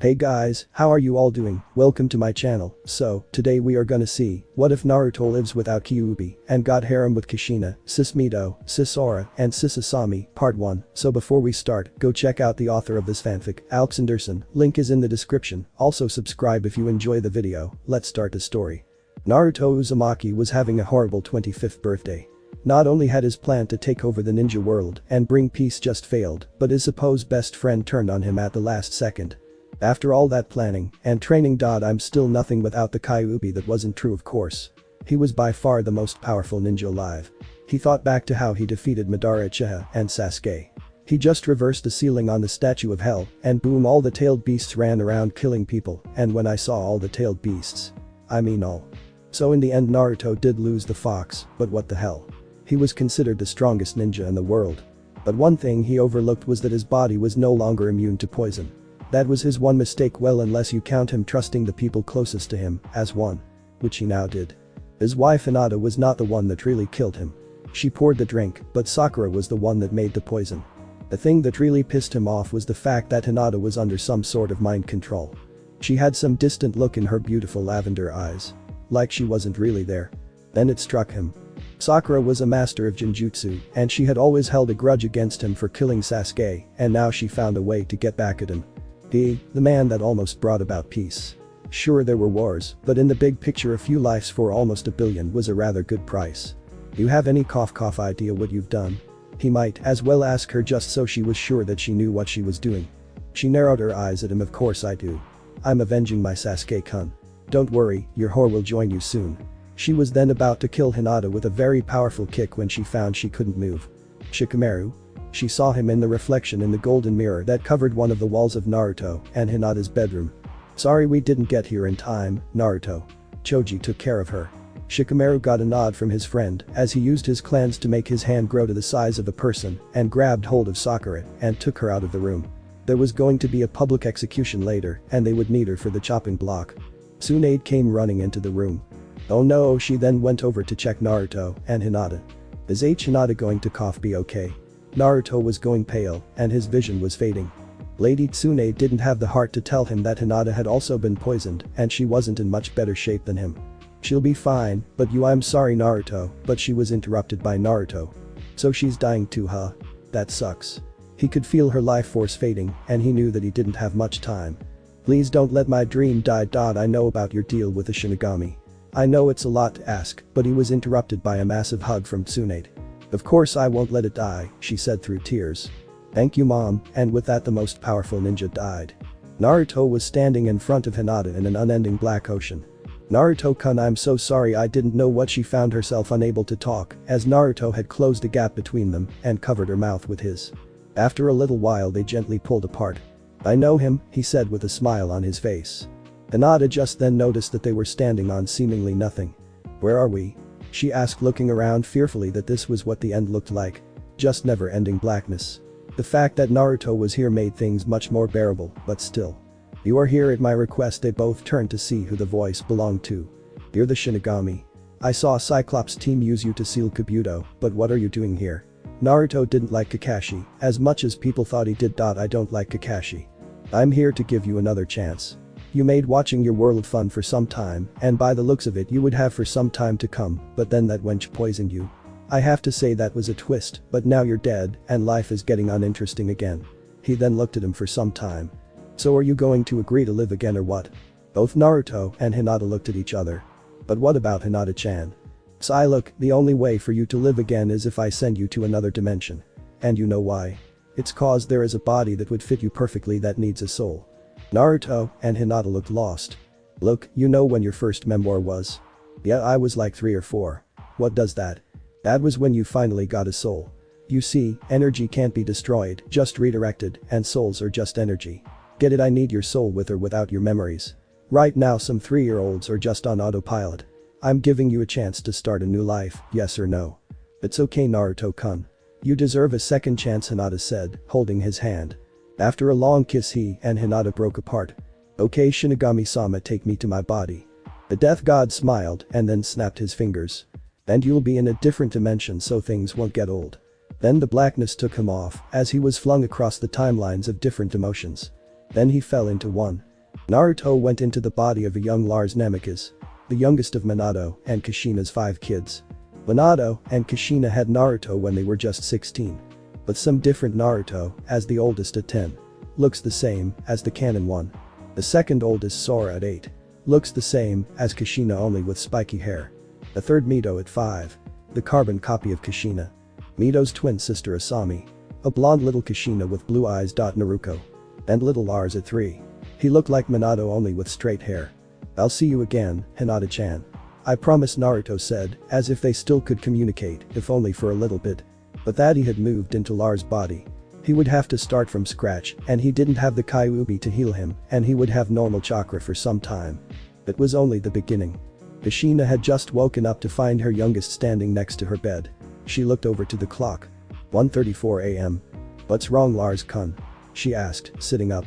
Hey guys, how are you all doing? Welcome to my channel. So, today we are gonna see, what if Naruto lives without Kyuubi and got harem with Kushina, sis Mito, sis Sora, and sis Asami, part 1. So before we start, go check out the author of this fanfic, Alxeandersson, link is in the description, also subscribe if you enjoy the video. Let's start the story. Naruto Uzumaki was having a horrible 25th birthday. Not only had his plan to take over the ninja world and bring peace just failed, but his supposed best friend turned on him at the last second. After all that planning and training. I'm still nothing without the Kyuubi. That wasn't true, of course. He was by far the most powerful ninja alive. He thought back to how he defeated Madara Uchiha and Sasuke. He just reversed the ceiling on the statue of hell and boom, all the tailed beasts ran around killing people, and when I saw all the tailed beasts, I mean all. So in the end Naruto did lose the fox, but what the hell. He was considered the strongest ninja in the world. But one thing he overlooked was that his body was no longer immune to poison. That was his one mistake, well, unless you count him trusting the people closest to him as one. Which he now did. His wife Hinata was not the one that really killed him. She poured the drink, but Sakura was the one that made the poison. The thing that really pissed him off was the fact that Hinata was under some sort of mind control. She had some distant look in her beautiful lavender eyes. Like she wasn't really there. Then it struck him. Sakura was a master of Genjutsu, and she had always held a grudge against him for killing Sasuke, and now she found a way to get back at him. The man that almost brought about peace. Sure, there were wars, but in the big picture a few lives for almost a billion was a rather good price. You have any cough idea what you've done? He might as well ask her just so she was sure that she knew what she was doing. She narrowed her eyes at him. Of course I do. I'm avenging my Sasuke-kun. Don't worry, your whore will join you soon. She was then about to kill Hinata with a very powerful kick when she found she couldn't move. Shikamaru? She saw him in the reflection in the golden mirror that covered one of the walls of Naruto and Hinata's bedroom. Sorry we didn't get here in time, Naruto. Choji took care of her. Shikamaru got a nod from his friend as he used his clans to make his hand grow to the size of a person and grabbed hold of Sakura and took her out of the room. There was going to be a public execution later and they would need her for the chopping block. Tsunade came running into the room. Oh no, she then went over to check Naruto and Hinata. Is Hinata going to cough be okay? Naruto was going pale and his vision was fading. Lady Tsunade didn't have the heart to tell him that Hinata had also been poisoned and she wasn't in much better shape than him. She'll be fine, but I'm sorry Naruto, but she was interrupted by Naruto. So she's dying too, huh? That sucks. He could feel her life force fading and he knew that he didn't have much time. Please don't let my dream die. I know about your deal with the Shinigami. I know it's a lot to ask, but he was interrupted by a massive hug from Tsunade. Of course I won't let it die, she said through tears. Thank you mom, and with that the most powerful ninja died. Naruto was standing in front of Hinata in an unending black ocean. Naruto-kun, I'm so sorry, I didn't know what. She found herself unable to talk as Naruto had closed a gap between them and covered her mouth with his. After a little while they gently pulled apart. I know him, he said with a smile on his face. Hinata just then noticed that they were standing on seemingly nothing. Where are we? She asked, looking around fearfully that this was what the end looked like. Just never-ending blackness. The fact that Naruto was here made things much more bearable, but still. You are here at my request. They both turned to see who the voice belonged to. You're the Shinigami. I saw Cyclops' team use you to seal Kabuto, but what are you doing here? Naruto didn't like Kakashi as much as people thought he did. I don't like Kakashi. I'm here to give you another chance. You made watching your world fun for some time, and by the looks of it you would have for some time to come, but then that wench poisoned you. I have to say that was a twist, but now you're dead and life is getting uninteresting again. He then looked at him for some time. So are you going to agree to live again or what? Both Naruto and Hinata looked at each other. But what about Hinata-chan? Sai, look, the only way for you to live again is if I send you to another dimension. And you know why? It's cause there is a body that would fit you perfectly that needs a soul. Naruto and Hinata looked lost. Look, you know when your first memoir was? Yeah, I was like 3 or 4. What does that? That was when you finally got a soul. You see, energy can't be destroyed, just redirected, and souls are just energy. Get it? I need your soul with or without your memories. Right now some 3-year-olds are just on autopilot. I'm giving you a chance to start a new life, yes or no? It's okay Naruto-kun. You deserve a second chance, Hinata said, holding his hand. After a long kiss he and Hinata broke apart. Okay Shinigami-sama, take me to my body. The death god smiled and then snapped his fingers. And you'll be in a different dimension so things won't get old. Then the blackness took him off as he was flung across the timelines of different emotions. Then he fell into one. Naruto went into the body of a young Lars Namikaze, the youngest of Minato and Kushina's 5 kids. Minato and Kushina had Naruto when they were just 16. But some different Naruto, as the oldest at 10. Looks the same as the canon one. The second oldest Sora at 8. Looks the same as Kushina only with spiky hair. The third Mito at 5. The carbon copy of Kushina. Mito's twin sister Asami. A blonde little Kushina with blue eyes. Naruto. And little Lars at 3. He looked like Minato only with straight hair. I'll see you again, Hinata-chan. I promise, Naruto said, as if they still could communicate, if only for a little bit. But that he had moved into Lars' body. He would have to start from scratch, and he didn't have the Kyuubi to heal him, and he would have normal chakra for some time. It was only the beginning. Kushina had just woken up to find her youngest standing next to her bed. She looked over to the clock. 1:34 a.m. What's wrong, Lars-kun? She asked, sitting up.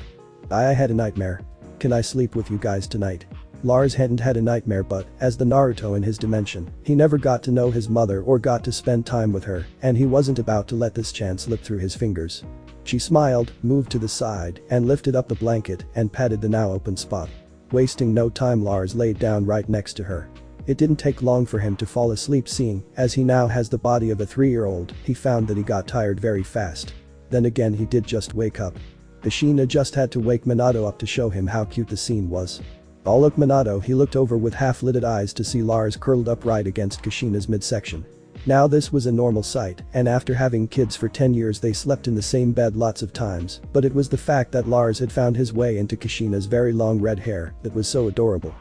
I had a nightmare. Can I sleep with you guys tonight? Lars hadn't had a nightmare, but, as the Naruto in his dimension, he never got to know his mother or got to spend time with her, and he wasn't about to let this chance slip through his fingers. She smiled, moved to the side, and lifted up the blanket and patted the now open spot. Wasting no time, Lars laid down right next to her. It didn't take long for him to fall asleep, seeing, as he now has the body of a 3-year-old, he found that he got tired very fast. Then again, he did just wake up. Kushina just had to wake Minato up to show him how cute the scene was. All of Minato, he looked over with half-lidded eyes to see Lars curled up right against Kushina's midsection. Now this was a normal sight, and after having kids for 10 years they slept in the same bed lots of times, but it was the fact that Lars had found his way into Kushina's very long red hair that was so adorable.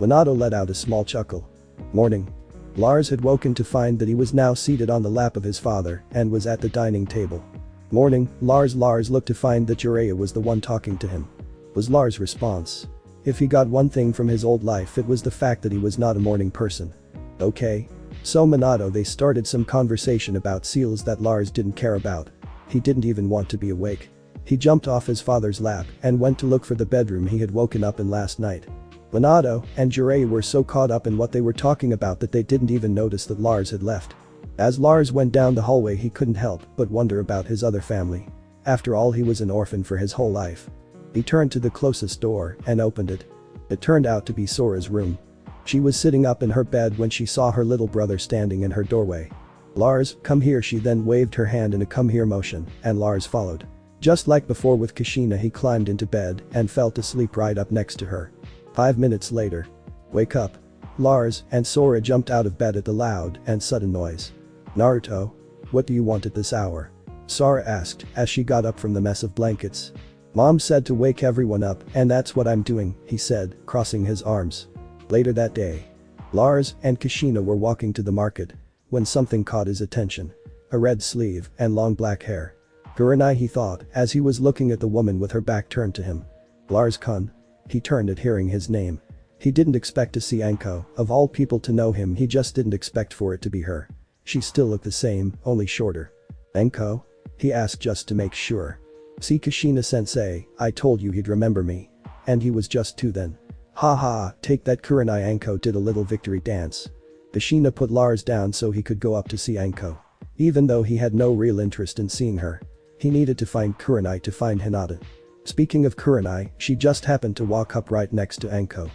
Minato let out a small chuckle. Morning. Lars had woken to find that he was now seated on the lap of his father and was at the dining table. Morning, Lars. Lars looked to find that Jiraiya was the one talking to him. Was Lars' response. If he got one thing from his old life, it was the fact that he was not a morning person. Okay. So Minato, they started some conversation about seals that Lars didn't care about. He didn't even want to be awake. He jumped off his father's lap and went to look for the bedroom he had woken up in last night. Minato and Jiraiya were so caught up in what they were talking about that they didn't even notice that Lars had left. As Lars went down the hallway, he couldn't help but wonder about his other family. After all, he was an orphan for his whole life. He turned to the closest door and opened it. It turned out to be Sora's room. She was sitting up in her bed when she saw her little brother standing in her doorway. Lars, come here. She then waved her hand in a come here motion, and Lars followed. Just like before with Kushina, he climbed into bed and fell asleep right up next to her. 5 minutes later. Wake up. Lars and Sora jumped out of bed at the loud and sudden noise. Naruto? What do you want at this hour? Sora asked as she got up from the mess of blankets. Mom said to wake everyone up, and that's what I'm doing, he said, crossing his arms. Later that day. Lars and Kushina were walking to the market when something caught his attention. A red sleeve and long black hair. Kurenai, he thought, as he was looking at the woman with her back turned to him. Lars-kun. He turned at hearing his name. He didn't expect to see Anko, of all people to know him. He just didn't expect for it to be her. She still looked the same, only shorter. Anko? He asked just to make sure. See, Kushina-sensei, I told you he'd remember me. And he was just 2 then. Ha ha, take that. Kurenai. Anko did a little victory dance. Kushina put Lars down so he could go up to see Anko. Even though he had no real interest in seeing her. He needed to find Kurenai to find Hinata. Speaking of Kurenai, she just happened to walk up right next to Anko.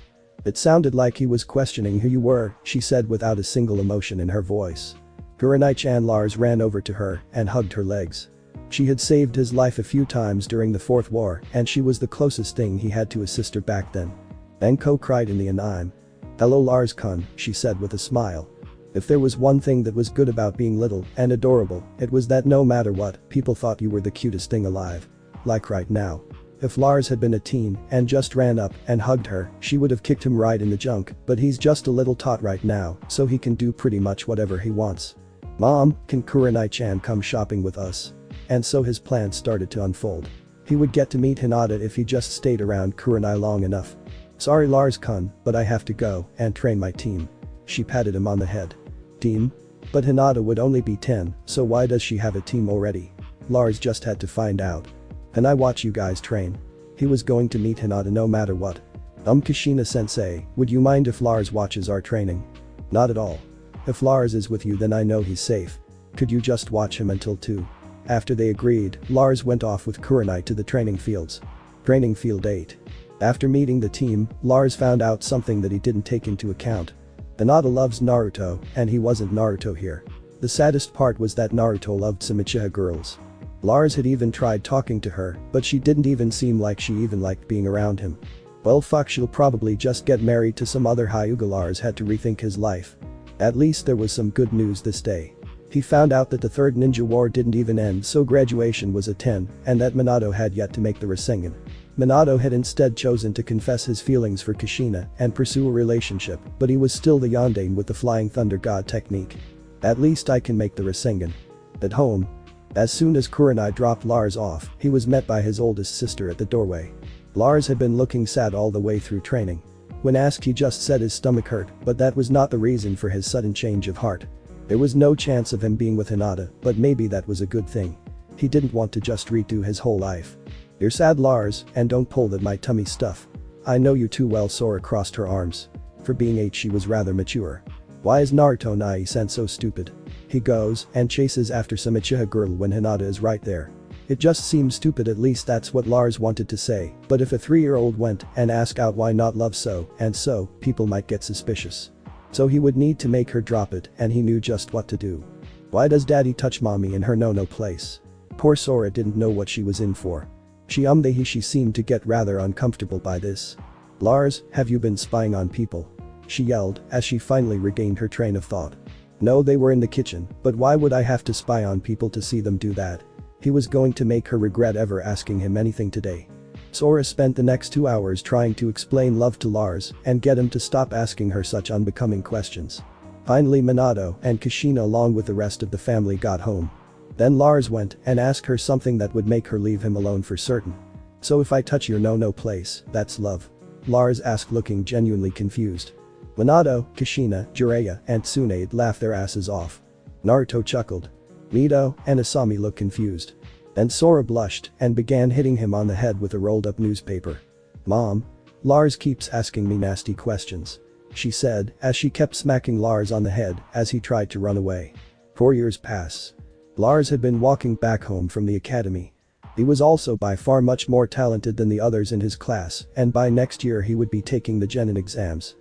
It sounded like he was questioning who you were, she said without a single emotion in her voice. Kurenai-chan. Lars ran over to her and hugged her legs. She had saved his life a few times during the 4th war, and she was the closest thing he had to his sister back then. Anko cried in the anime. Hello, Lars-kun, she said with a smile. If there was one thing that was good about being little and adorable, it was that no matter what, people thought you were the cutest thing alive. Like right now. If Lars had been a teen and just ran up and hugged her, she would have kicked him right in the junk, but he's just a little tot right now, so he can do pretty much whatever he wants. Mom, can Kurenai-chan come shopping with us? And so his plan started to unfold. He would get to meet Hinata if he just stayed around Kurenai long enough. Sorry, Lars-kun, but I have to go and train my team. She patted him on the head. Team? But Hinata would only be 10, so why does she have a team already? Lars just had to find out. Can I watch you guys train? He was going to meet Hinata no matter what. Kushina-sensei, would you mind if Lars watches our training? Not at all. If Lars is with you, then I know he's safe. Could you just watch him until 2? After they agreed, Lars went off with Kurenai to the training fields. Training field 8. After meeting the team, Lars found out something that he didn't take into account. Hinata loves Naruto, and he wasn't Naruto here. The saddest part was that Naruto loved some Uchiha girls. Lars had even tried talking to her, but she didn't even seem like she even liked being around him. Well fuck, she'll probably just get married to some other Hyuga. Lars had to rethink his life. At least there was some good news this day. He found out that the third ninja war didn't even end, so graduation was a 10, and that Minato had yet to make the Rasengan. Minato had instead chosen to confess his feelings for Kushina and pursue a relationship, but he was still the yandere with the flying thunder god technique. At least I can make the Rasengan. At home. As soon as Kurenai dropped Lars off, he was met by his oldest sister at the doorway. Lars had been looking sad all the way through training. When asked, he just said his stomach hurt, but that was not the reason for his sudden change of heart. There was no chance of him being with Hinata, but maybe that was a good thing. He didn't want to just redo his whole life. You're sad, Lars, and don't pull that my tummy stuff. I know you too well. Sora crossed her arms. For being 8, she was rather mature. Why is Naruto Nai-san so stupid? He goes and chases after some Uchiha girl when Hinata is right there. It just seems stupid, at least that's what Lars wanted to say, but if a 3-year-old went and asked out why not love so and so, people might get suspicious. So he would need to make her drop it, and he knew just what to do. Why does daddy touch mommy in her no-no place? Poor Sora didn't know what she was in for. She seemed to get rather uncomfortable by this. Lars, have you been spying on people? She yelled as she finally regained her train of thought. No, they were in the kitchen, but why would I have to spy on people to see them do that? He was going to make her regret ever asking him anything today. Sora spent the next 2 hours trying to explain love to Lars and get him to stop asking her such unbecoming questions. Finally, Minato and Kushina along with the rest of the family got home. Then Lars went and asked her something that would make her leave him alone for certain. So if I touch your no-no place, that's love? Lars asked, looking genuinely confused. Minato, Kushina, Jiraiya, and Tsunade laughed their asses off. Naruto chuckled. Mito and Asami looked confused. Then Sora blushed and began hitting him on the head with a rolled-up newspaper. Mom? Lars keeps asking me nasty questions, she said as she kept smacking Lars on the head as he tried to run away. 4 years pass. Lars had been walking back home from the academy. He was also by far much more talented than the others in his class, and by next year he would be taking the Genin exams.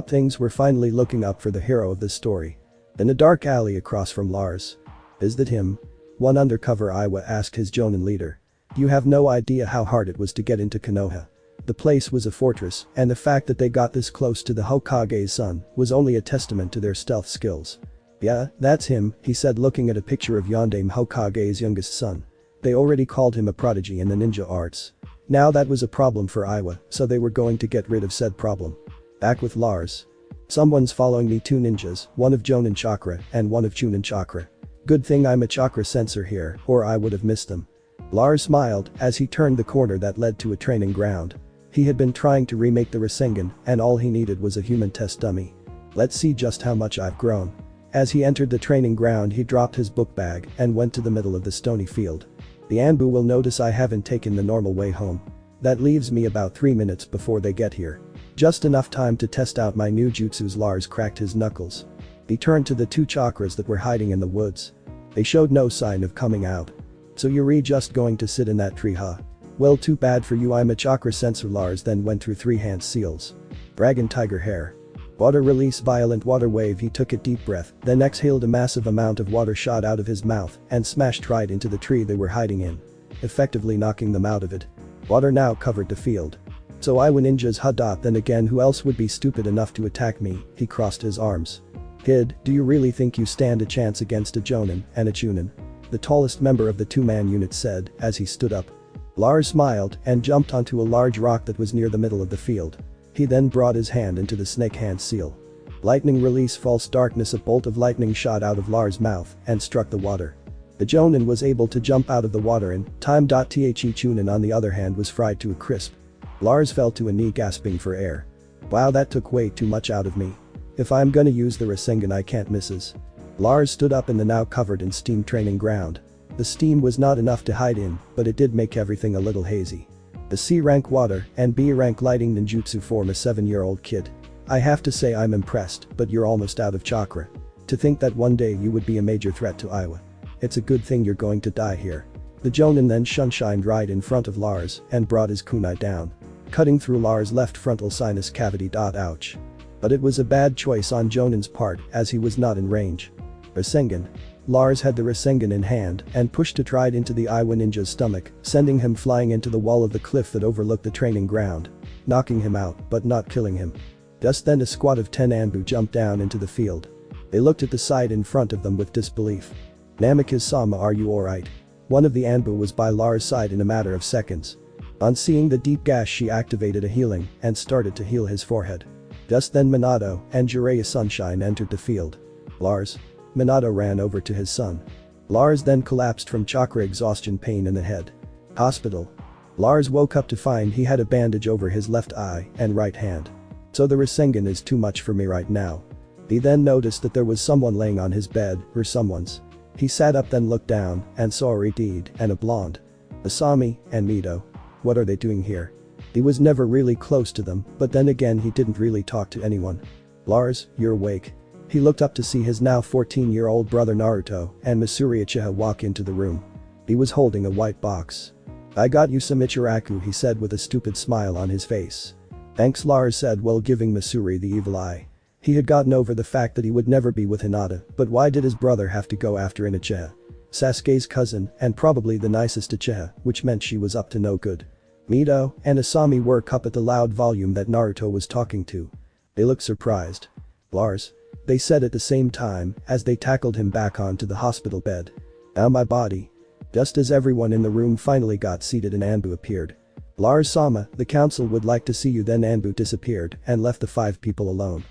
Things were finally looking up for the hero of this story. In a dark alley across from Lars. Is that him? One undercover Iwa asked his Jonin leader. You have no idea how hard it was to get into Konoha. The place was a fortress, and the fact that they got this close to the Hokage's son was only a testament to their stealth skills. Yeah, that's him, he said, looking at a picture of Yondaime Hokage's youngest son. They already called him a prodigy in the ninja arts. Now that was a problem for Iwa, so they were going to get rid of said problem. Back with Lars. Someone's following me, 2 ninjas, one of Jonin chakra and one of Chunin chakra. Good thing I'm a chakra sensor here, or I would have missed them. Lars smiled as he turned the corner that led to a training ground. He had been trying to remake the Rasengan, and all he needed was a human test dummy. Let's see just how much I've grown. As he entered the training ground, he dropped his book bag and went to the middle of the stony field. The Anbu will notice I haven't taken the normal way home. That leaves me about 3 minutes before they get here. Just enough time to test out my new jutsus. Lars cracked his knuckles. He turned to the 2 chakras that were hiding in the woods. They showed no sign of coming out. So you're just going to sit in that tree, huh? Well, too bad for you, I'm a chakra sensor. Lars then went through 3 hand seals. Dragon tiger hair. Water release, violent water wave. He took a deep breath, then exhaled. A massive amount of water shot out of his mouth and smashed right into the tree they were hiding in, effectively knocking them out of it. Water now covered the field. So Iwa ninjas, huh? Then again, who else would be stupid enough to attack me? He crossed his arms. Kid, do you really think you stand a chance against a Jonin and a Chunin? The tallest member of the 2-man unit said as he stood up. Lars smiled and jumped onto a large rock that was near the middle of the field. He then brought his hand into the snake hand seal. Lightning release, false darkness. A bolt of lightning shot out of Lars' mouth and struck the water. The Jonin was able to jump out of the water in time. The Chunin on the other hand was fried to a crisp. Lars fell to a knee, gasping for air. Wow, that took way too much out of me. If I'm gonna use the Rasengan, I can't misses. Lars stood up in the now covered in steam training ground. The steam was not enough to hide in, but it did make everything a little hazy. The C-rank water and B-rank lighting ninjutsu form a 7-year-old kid. I have to say I'm impressed, but you're almost out of chakra. To think that one day you would be a major threat to Iwa. It's a good thing you're going to die here. The Jonin then shunshined right in front of Lars and brought his kunai down. cutting through Lars' left frontal sinus cavity. Ouch. But it was a bad choice on Jonen's part as he was not in range. Rasengan. Lars had the Rasengan in hand and pushed to try it into the Iwa ninja's stomach, sending him flying into the wall of the cliff that overlooked the training ground. Knocking him out but not killing him. Just then a squad of 10 Anbu jumped down into the field. They looked at the sight in front of them with disbelief. Namikaze-sama, are you alright? One of the Anbu was by Lars' side in a matter of seconds. On seeing the deep gash, she activated a healing and started to heal his forehead. Just then Minato and Jiraiya Sunshine entered the field. Lars. Minato ran over to his son. Lars then collapsed from chakra exhaustion, pain in the head. Hospital. Lars woke up to find he had a bandage over his left eye and right hand. So the Rasengan is too much for me right now. He then noticed that there was someone laying on his bed, or someone's. He sat up, then looked down and saw a Redeed and a blonde. Asami and Mito. What are they doing here? He was never really close to them, but then again he didn't really talk to anyone. Lars, you're awake. He looked up to see his now 14-year-old brother Naruto and Misuri Uchiha walk into the room. He was holding a white box. I got you some Ichiraku, he said with a stupid smile on his face. Thanks, Lars said while giving Misuri the evil eye. He had gotten over the fact that he would never be with Hinata, but why did his brother have to go after an Uchiha? Sasuke's cousin and probably the nicest Uchiha, which meant she was up to no good. Mito and Asami woke up at the loud volume that Naruto was talking to. They looked surprised. Lars. They said at the same time as they tackled him back onto the hospital bed. Now my body. Just as everyone in the room finally got seated, an Anbu appeared. Lars-sama, the council would like to see you. Then Anbu disappeared and left the 5 people alone.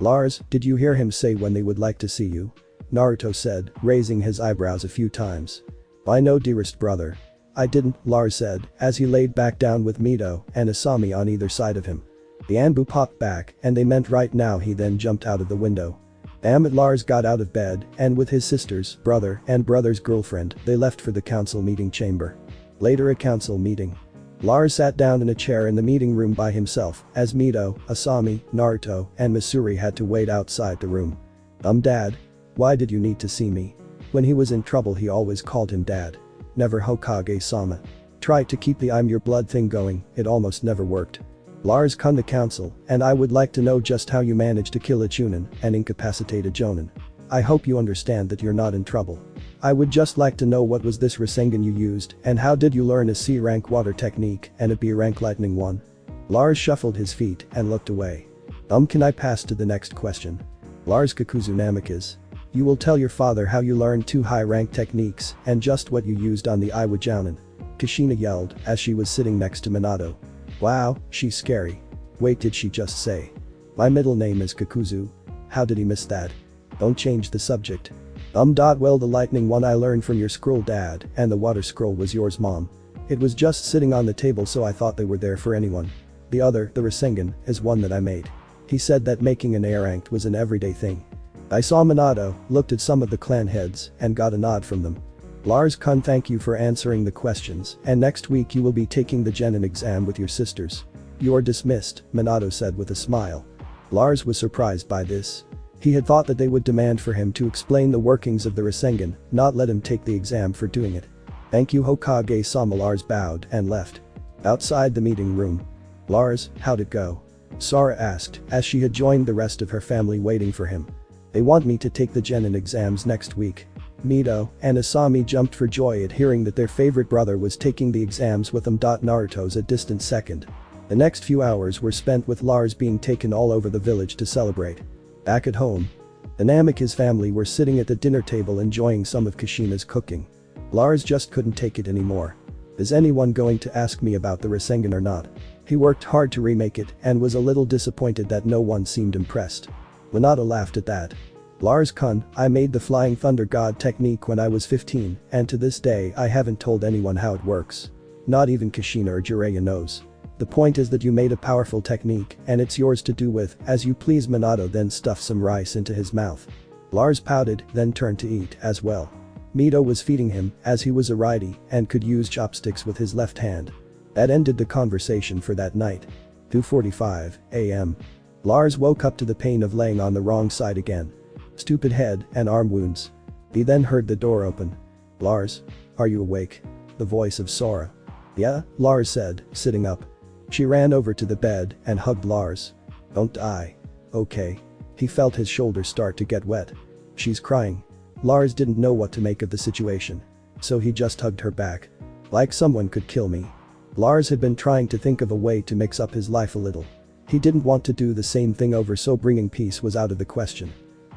Lars, did you hear him say when they would like to see you? Naruto said, raising his eyebrows a few times. I know, dearest brother. I didn't, Lars said, as he laid back down with Mito and Asami on either side of him. The Anbu popped back and they meant right now. He then jumped out of the window. Damn it, Lars got out of bed and with his sister's brother and brother's girlfriend, they left for the council meeting chamber. Later, a council meeting. Lars sat down in a chair in the meeting room by himself as Mito, Asami, Naruto and Misuri had to wait outside the room. Dad? Why did you need to see me? When he was in trouble he always called him Dad. Never Hokage-sama. Tried to keep the I'm your blood thing going, it almost never worked. Lars con the council, and I would like to know just how you managed to kill a Chunin and incapacitate a Jonin. I hope you understand that you're not in trouble. I would just like to know what was this Rasengan you used and how did you learn a C rank water technique and a B rank lightning one? Lars shuffled his feet and looked away. Can I pass to the next question? Lars Kakuzu Namikaze. You will tell your father how you learned 2 high rank techniques and just what you used on the Iwa Jounin. Kushina yelled as she was sitting next to Minato. Wow, she's scary. Wait, did she just say? My middle name is Kakuzu. How did he miss that? Don't change the subject. Well, the lightning one I learned from your scroll, Dad, and the water scroll was yours, Mom. It was just sitting on the table, so I thought they were there for anyone. The other, the Rasengan, is one that I made. He said that making an A ranked was an everyday thing. I saw Minato, looked at some of the clan heads, and got a nod from them. Lars-kun, thank you for answering the questions, and next week you will be taking the Genin exam with your sisters. You're dismissed, Minato said with a smile. Lars was surprised by this. He had thought that they would demand for him to explain the workings of the Rasengan, not let him take the exam for doing it. Thank you, Hokage-sama. Lars bowed and left. Outside the meeting room. Lars, how'd it go? Sora asked as she had joined the rest of her family waiting for him. They want me to take the Genin exams next week. Mito and Asami jumped for joy at hearing that their favorite brother was taking the exams with them. Naruto's a distant second. The next few hours were spent with Lars being taken all over the village to celebrate. Back at home. The Namikaze family were sitting at the dinner table enjoying some of Kushina's cooking. Lars just couldn't take it anymore. Is anyone going to ask me about the Rasengan or not? He worked hard to remake it and was a little disappointed that no one seemed impressed. Minato laughed at that. Lars-kun, I made the Flying Thunder God technique when I was 15 and to this day I haven't told anyone how it works. Not even Kushina or Jiraiya knows. The point is that you made a powerful technique and it's yours to do with as you please. Minato then stuffed some rice into his mouth. Lars pouted, then turned to eat as well. Mito was feeding him as he was a righty and could use chopsticks with his left hand. That ended the conversation for that night. 2:45 a.m. Lars woke up to the pain of laying on the wrong side again. Stupid head and arm wounds. He then heard the door open. Lars? Are you awake? The voice of Sora. Yeah, Lars said, sitting up. She ran over to the bed and hugged Lars. "Don't die. Okay." He felt his shoulders start to get wet. "She's crying." Lars didn't know what to make of the situation. So he just hugged her back. "Like someone could kill me." Lars had been trying to think of a way to mix up his life a little. He didn't want to do the same thing over, so bringing peace was out of the question.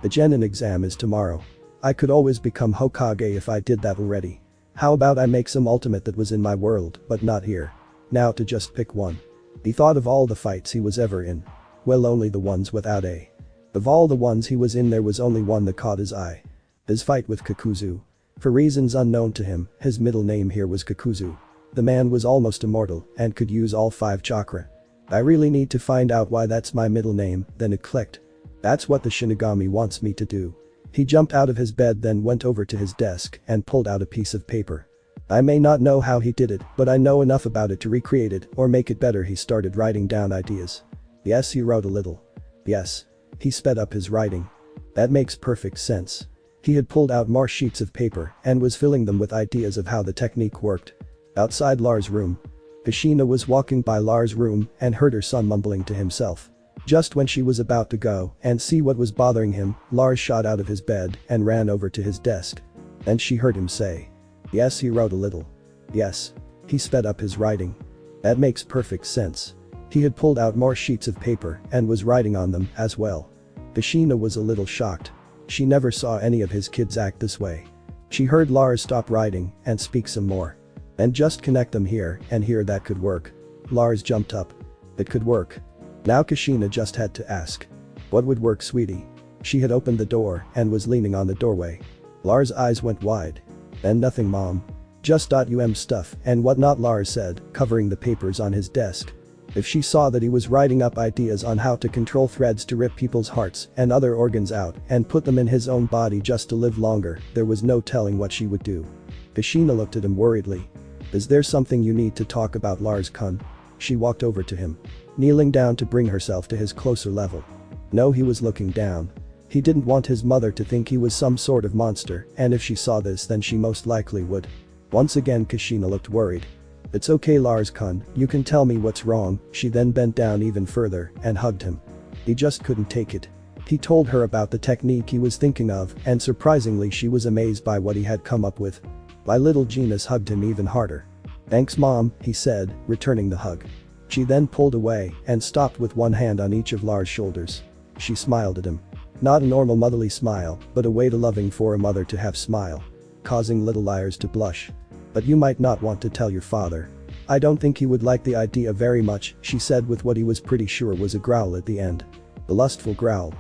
The Genin exam is tomorrow. I could always become Hokage if I did that already. How about I make some ultimate that was in my world, but not here. Now to just pick one. He thought of all the fights he was ever in. Well, only the ones without A. Of all the ones he was in, there was only one that caught his eye. His fight with Kakuzu. For reasons unknown to him, his middle name here was Kakuzu. The man was almost immortal and could use all 5 chakra. I really need to find out why that's my middle name, then it clicked. That's what the Shinigami wants me to do. He jumped out of his bed, then went over to his desk and pulled out a piece of paper. I may not know how he did it, but I know enough about it to recreate it or make it better. He started writing down ideas. Yes, he wrote a little. Yes. He sped up his writing. That makes perfect sense. He had pulled out more sheets of paper and was filling them with ideas of how the technique worked. Outside Lars' room. Kushina was walking by Lars' room and heard her son mumbling to himself. Just when she was about to go and see what was bothering him, Lars shot out of his bed and ran over to his desk. Then she heard him say. Yes, he wrote a little. Yes. He sped up his writing. That makes perfect sense. He had pulled out more sheets of paper and was writing on them as well. Kushina was a little shocked. She never saw any of his kids act this way. She heard Lars stop writing and speak some more. And just connect them here and here, that could work. Lars jumped up. It could work. Now Kushina just had to ask. What would work, sweetie? She had opened the door and was leaning on the doorway. Lars' eyes went wide. And nothing, mom. Just stuff and whatnot, Lars said, covering the papers on his desk. If she saw that he was writing up ideas on how to control threads to rip people's hearts and other organs out and put them in his own body just to live longer, there was no telling what she would do. Kushina looked at him worriedly. Is there something you need to talk about, Lars-kun? She walked over to him, kneeling down to bring herself to his closer level. No, he was looking down. He didn't want his mother to think he was some sort of monster, and if she saw this, then she most likely would. Once again Kushina looked worried. It's okay, Lars-kun, you can tell me what's wrong. She then bent down even further and hugged him. He just couldn't take it. He told her about the technique he was thinking of, and surprisingly she was amazed by what he had come up with. My little genius hugged him even harder. Thanks, mom, he said, returning the hug. She then pulled away and stopped with one hand on each of Lars' shoulders. She smiled at him. Not a normal motherly smile, but a way to loving for a mother to have smile. Causing little Lars to blush. But you might not want to tell your father. I don't think he would like the idea very much, she said with what he was pretty sure was a growl at the end. A lustful growl.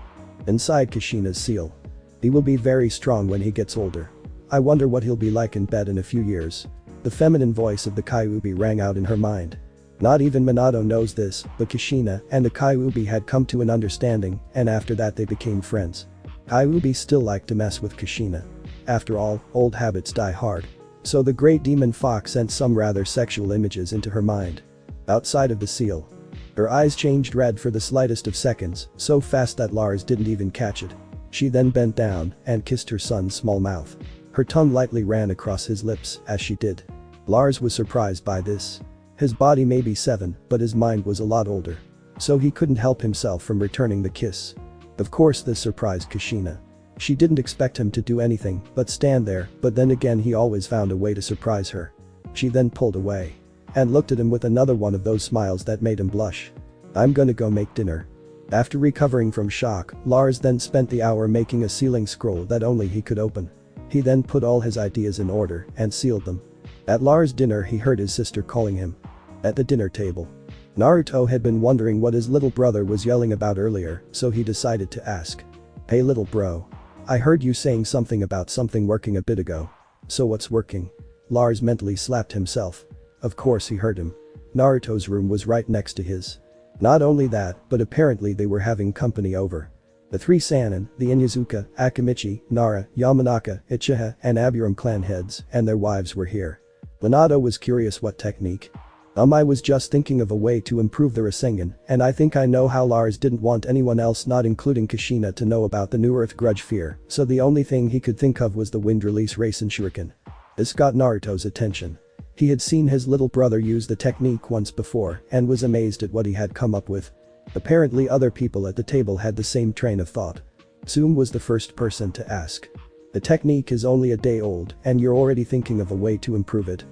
Inside Kushina's seal. He will be very strong when he gets older. I wonder what he'll be like in bed in a few years. The feminine voice of the Kyuubi rang out in her mind. Not even Minato knows this, but Kushina and the Kyuubi had come to an understanding, and after that they became friends. Kyuubi still liked to mess with Kushina. After all, old habits die hard. So the great demon fox sent some rather sexual images into her mind. Outside of the seal. Her eyes changed red for the slightest of seconds, so fast that Lars didn't even catch it. She then bent down and kissed her son's small mouth. Her tongue lightly ran across his lips as she did. Lars was surprised by this. His body may be 7, but his mind was a lot older. So he couldn't help himself from returning the kiss. Of course this surprised Kushina. She didn't expect him to do anything but stand there, but then again he always found a way to surprise her. She then pulled away. And looked at him with another one of those smiles that made him blush. I'm gonna go make dinner. After recovering from shock, Lars then spent the hour making a sealing scroll that only he could open. He then put all his ideas in order and sealed them. At Lars' dinner he heard his sister calling him. At the dinner table. Naruto had been wondering what his little brother was yelling about earlier, so he decided to ask. Hey little bro. I heard you saying something about something working a bit ago. So what's working? Lars mentally slapped himself. Of course he heard him. Naruto's room was right next to his. Not only that, but apparently they were having company over. The 3 Sannin, the Inyazuka, Akamichi, Nara, Yamanaka, Uchiha, and Aburam clan heads, and their wives were here. Minato was curious what technique. I was just thinking of a way to improve the Rasengan, and I think I know how. Lars didn't want anyone else, not including Kushina, to know about the New Earth Grudge Fear, so the only thing he could think of was the Wind Release Rasen Shuriken. This got Naruto's attention. He had seen his little brother use the technique once before and was amazed at what he had come up with. Apparently other people at the table had the same train of thought. Zoom was the first person to ask. The technique is only a day old and you're already thinking of a way to improve it.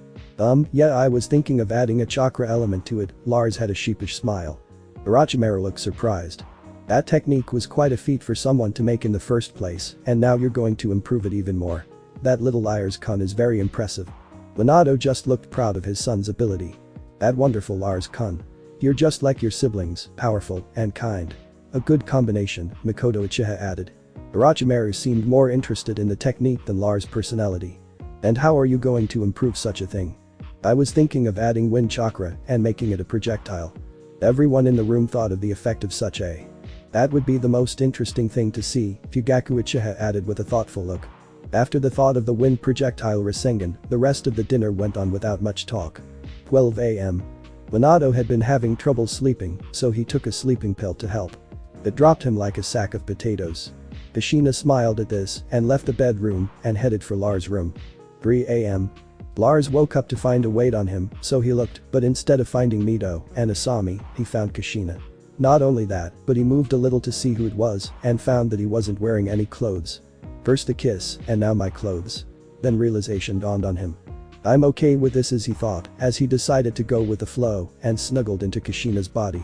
Yeah, I was thinking of adding a chakra element to it. Lars had a sheepish smile. Orochimaru looked surprised. That technique was quite a feat for someone to make in the first place, and now you're going to improve it even more. That little Lars-kun is very impressive. Minato just looked proud of his son's ability. That wonderful Lars-kun. You're just like your siblings, powerful and kind. A good combination, Makoto Uchiha added. Orochimaru seemed more interested in the technique than Lars' personality. And how are you going to improve such a thing? I was thinking of adding wind chakra and making it a projectile. Everyone in the room thought of the effect of such a. That would be the most interesting thing to see, Fugaku Uchiha added with a thoughtful look. After the thought of the wind projectile Rasengan, the rest of the dinner went on without much talk. 12 a.m. Minato had been having trouble sleeping, so he took a sleeping pill to help. It dropped him like a sack of potatoes. Kushina smiled at this and left the bedroom and headed for Lars' room. 3 a.m. Lars woke up to find a weight on him, so he looked, but instead of finding Mito and Asami, he found Kushina. Not only that, but he moved a little to see who it was and found that he wasn't wearing any clothes. First a kiss, and now my clothes. Then realization dawned on him. I'm okay with this as he thought, as he decided to go with the flow and snuggled into Kushina's body.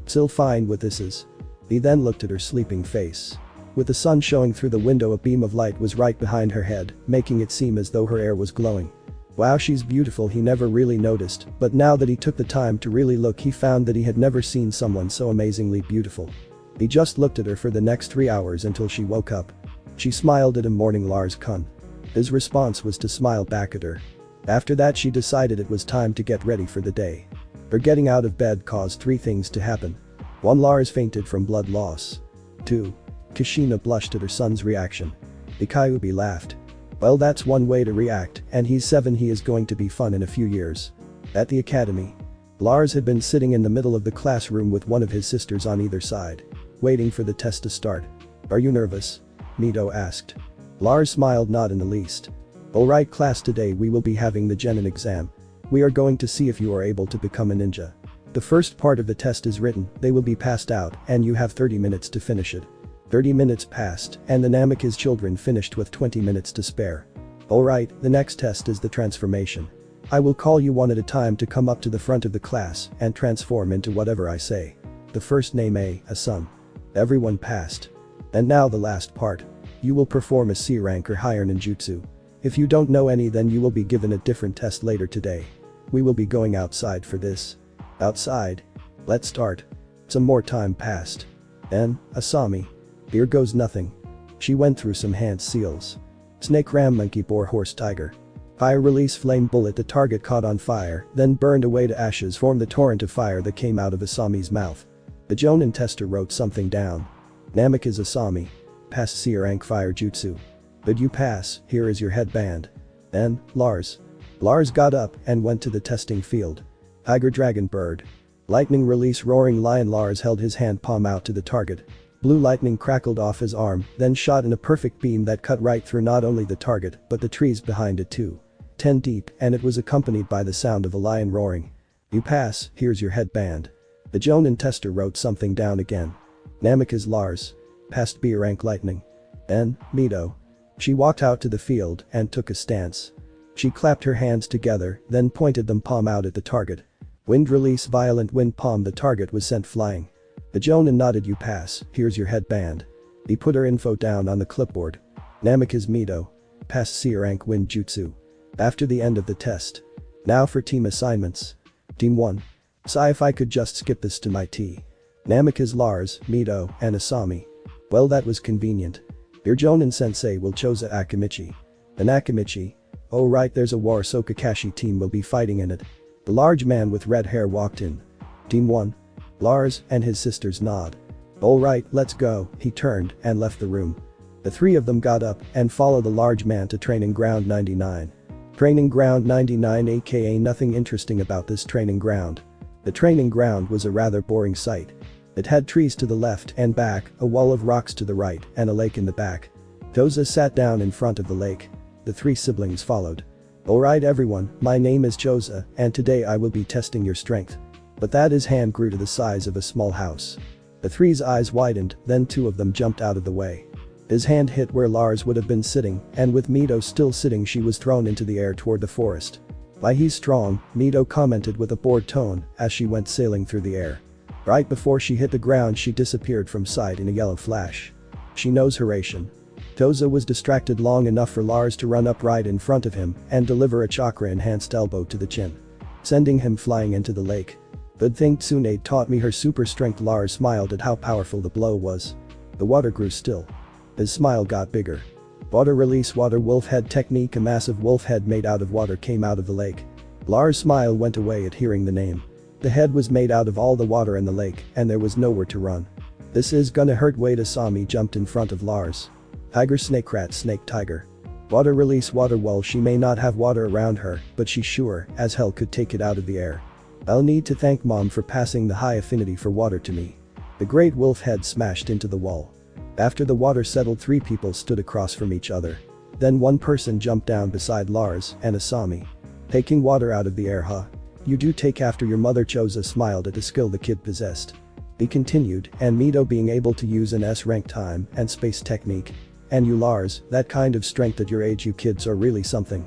Still fine with this as. He then looked at her sleeping face. With the sun showing through the window, a beam of light was right behind her head, making it seem as though her hair was glowing. Wow, she's beautiful. He never really noticed, but now that he took the time to really look, he found that he had never seen someone so amazingly beautiful. He just looked at her for the next 3 hours until she woke up. She smiled at him. Morning, Lars-kun. His response was to smile back at her. After that, she decided it was time to get ready for the day. Her getting out of bed caused 3 things to happen. 1. Lars fainted from blood loss. 2. Kushina blushed at her son's reaction. The Kyuubi laughed. Well, that's one way to react, and he's 7. He is going to be fun in a few years. At the academy. Lars had been sitting in the middle of the classroom with one of his sisters on either side. Waiting for the test to start. Are you nervous? Mito asked. Lars smiled. Not in the least. Alright class, today we will be having the Genin exam. We are going to see if you are able to become a ninja. The first part of the test is written, they will be passed out, and you have 30 minutes to finish it. 30 minutes passed, and the Namikaze children finished with 20 minutes to spare. Alright, the next test is the transformation. I will call you one at a time to come up to the front of the class and transform into whatever I say. The first name a son. Everyone passed. And now the last part. You will perform a C rank or higher ninjutsu. If you don't know any, then you will be given a different test later today. We will be going outside for this. Outside? Let's start. Some more time passed. Then, Asami. Here goes nothing. She went through some hand seals. Snake, ram, monkey, boar, horse, tiger. Fire, release, flame, bullet. The target caught on fire, then burned away to ashes, formed the torrent of fire that came out of Asami's mouth. The Jonin tester wrote something down. Namikaze Asami. Pass C rank fire jutsu. Did you pass? Here is your headband. Then, Lars. Lars got up and went to the testing field. Tiger, dragon, bird. Lightning, release, roaring lion. Lars held his hand palm out to the target. Blue lightning crackled off his arm, then shot in a perfect beam that cut right through not only the target but the trees behind it too. 10 deep, and it was accompanied by the sound of a lion roaring. You pass, here's your headband. The Jonin tester wrote something down again. Namikaze Lars. Passed B rank lightning. Then, Mito. She walked out to the field and took a stance. She clapped her hands together, then pointed them palm out at the target. Wind, release, violent wind, palm. The target was sent flying. The Jonin nodded. You pass, here's your headband. He put her info down on the clipboard. Namikaze Mito. Pass C rank wind jutsu. After the end of the test. Now for team assignments. Team 1. Sigh, if I could just skip this to my tea. Namikaze Lars, Mito, and Asami. Well, that was convenient. Your Jonin sensei will choose a Akimichi. An Akimichi? Oh right, there's a war, so Kakashi team will be fighting in it. The large man with red hair walked in. Team 1. Lars and his sisters nod. Alright, let's go. He turned and left the room. The 3 of them got up and followed the large man to training ground 99. Training ground 99, aka nothing interesting about this training ground. The training ground was a rather boring sight. It had trees to the left and back, a wall of rocks to the right, and a lake in the back. Toza sat down in front of the lake. The 3 siblings followed. Alright everyone, my name is Choza, and today I will be testing your strength. But that his hand grew to the size of a small house. The three's eyes widened, then two of them jumped out of the way. His hand hit where Lars would have been sitting, and with Mito still sitting she was thrown into the air toward the forest. "Why he's strong," Mito commented with a bored tone as she went sailing through the air. Right before she hit the ground she disappeared from sight in a yellow flash. She knows her ration. Choza was distracted long enough for Lars to run up right in front of him and deliver a chakra-enhanced elbow to the chin, sending him flying into the lake. "Good thing Tsunade taught me her super strength." Lars smiled at how powerful the blow was. The water grew still. His smile got bigger. Water release water wolf head technique. A massive wolf head made out of water came out of the lake. Lars' smile went away at hearing the name. The head was made out of all the water in the lake and there was nowhere to run. "This is gonna hurt." Wait, Asami jumped in front of Lars. Tiger snake rat snake tiger. Water release water wall. She may not have water around her, but she sure as hell could take it out of the air. "I'll need to thank mom for passing the high affinity for water to me." The great wolf head smashed into the wall. After the water settled, three people stood across from each other. Then one person jumped down beside Lars and Asami. "Taking water out of the air, huh? You do take after your mother." Choza smiled at the skill the kid possessed. He continued, "And Mito being able to use an S-rank time and space technique. And you Lars, that kind of strength at your age, you kids are really something."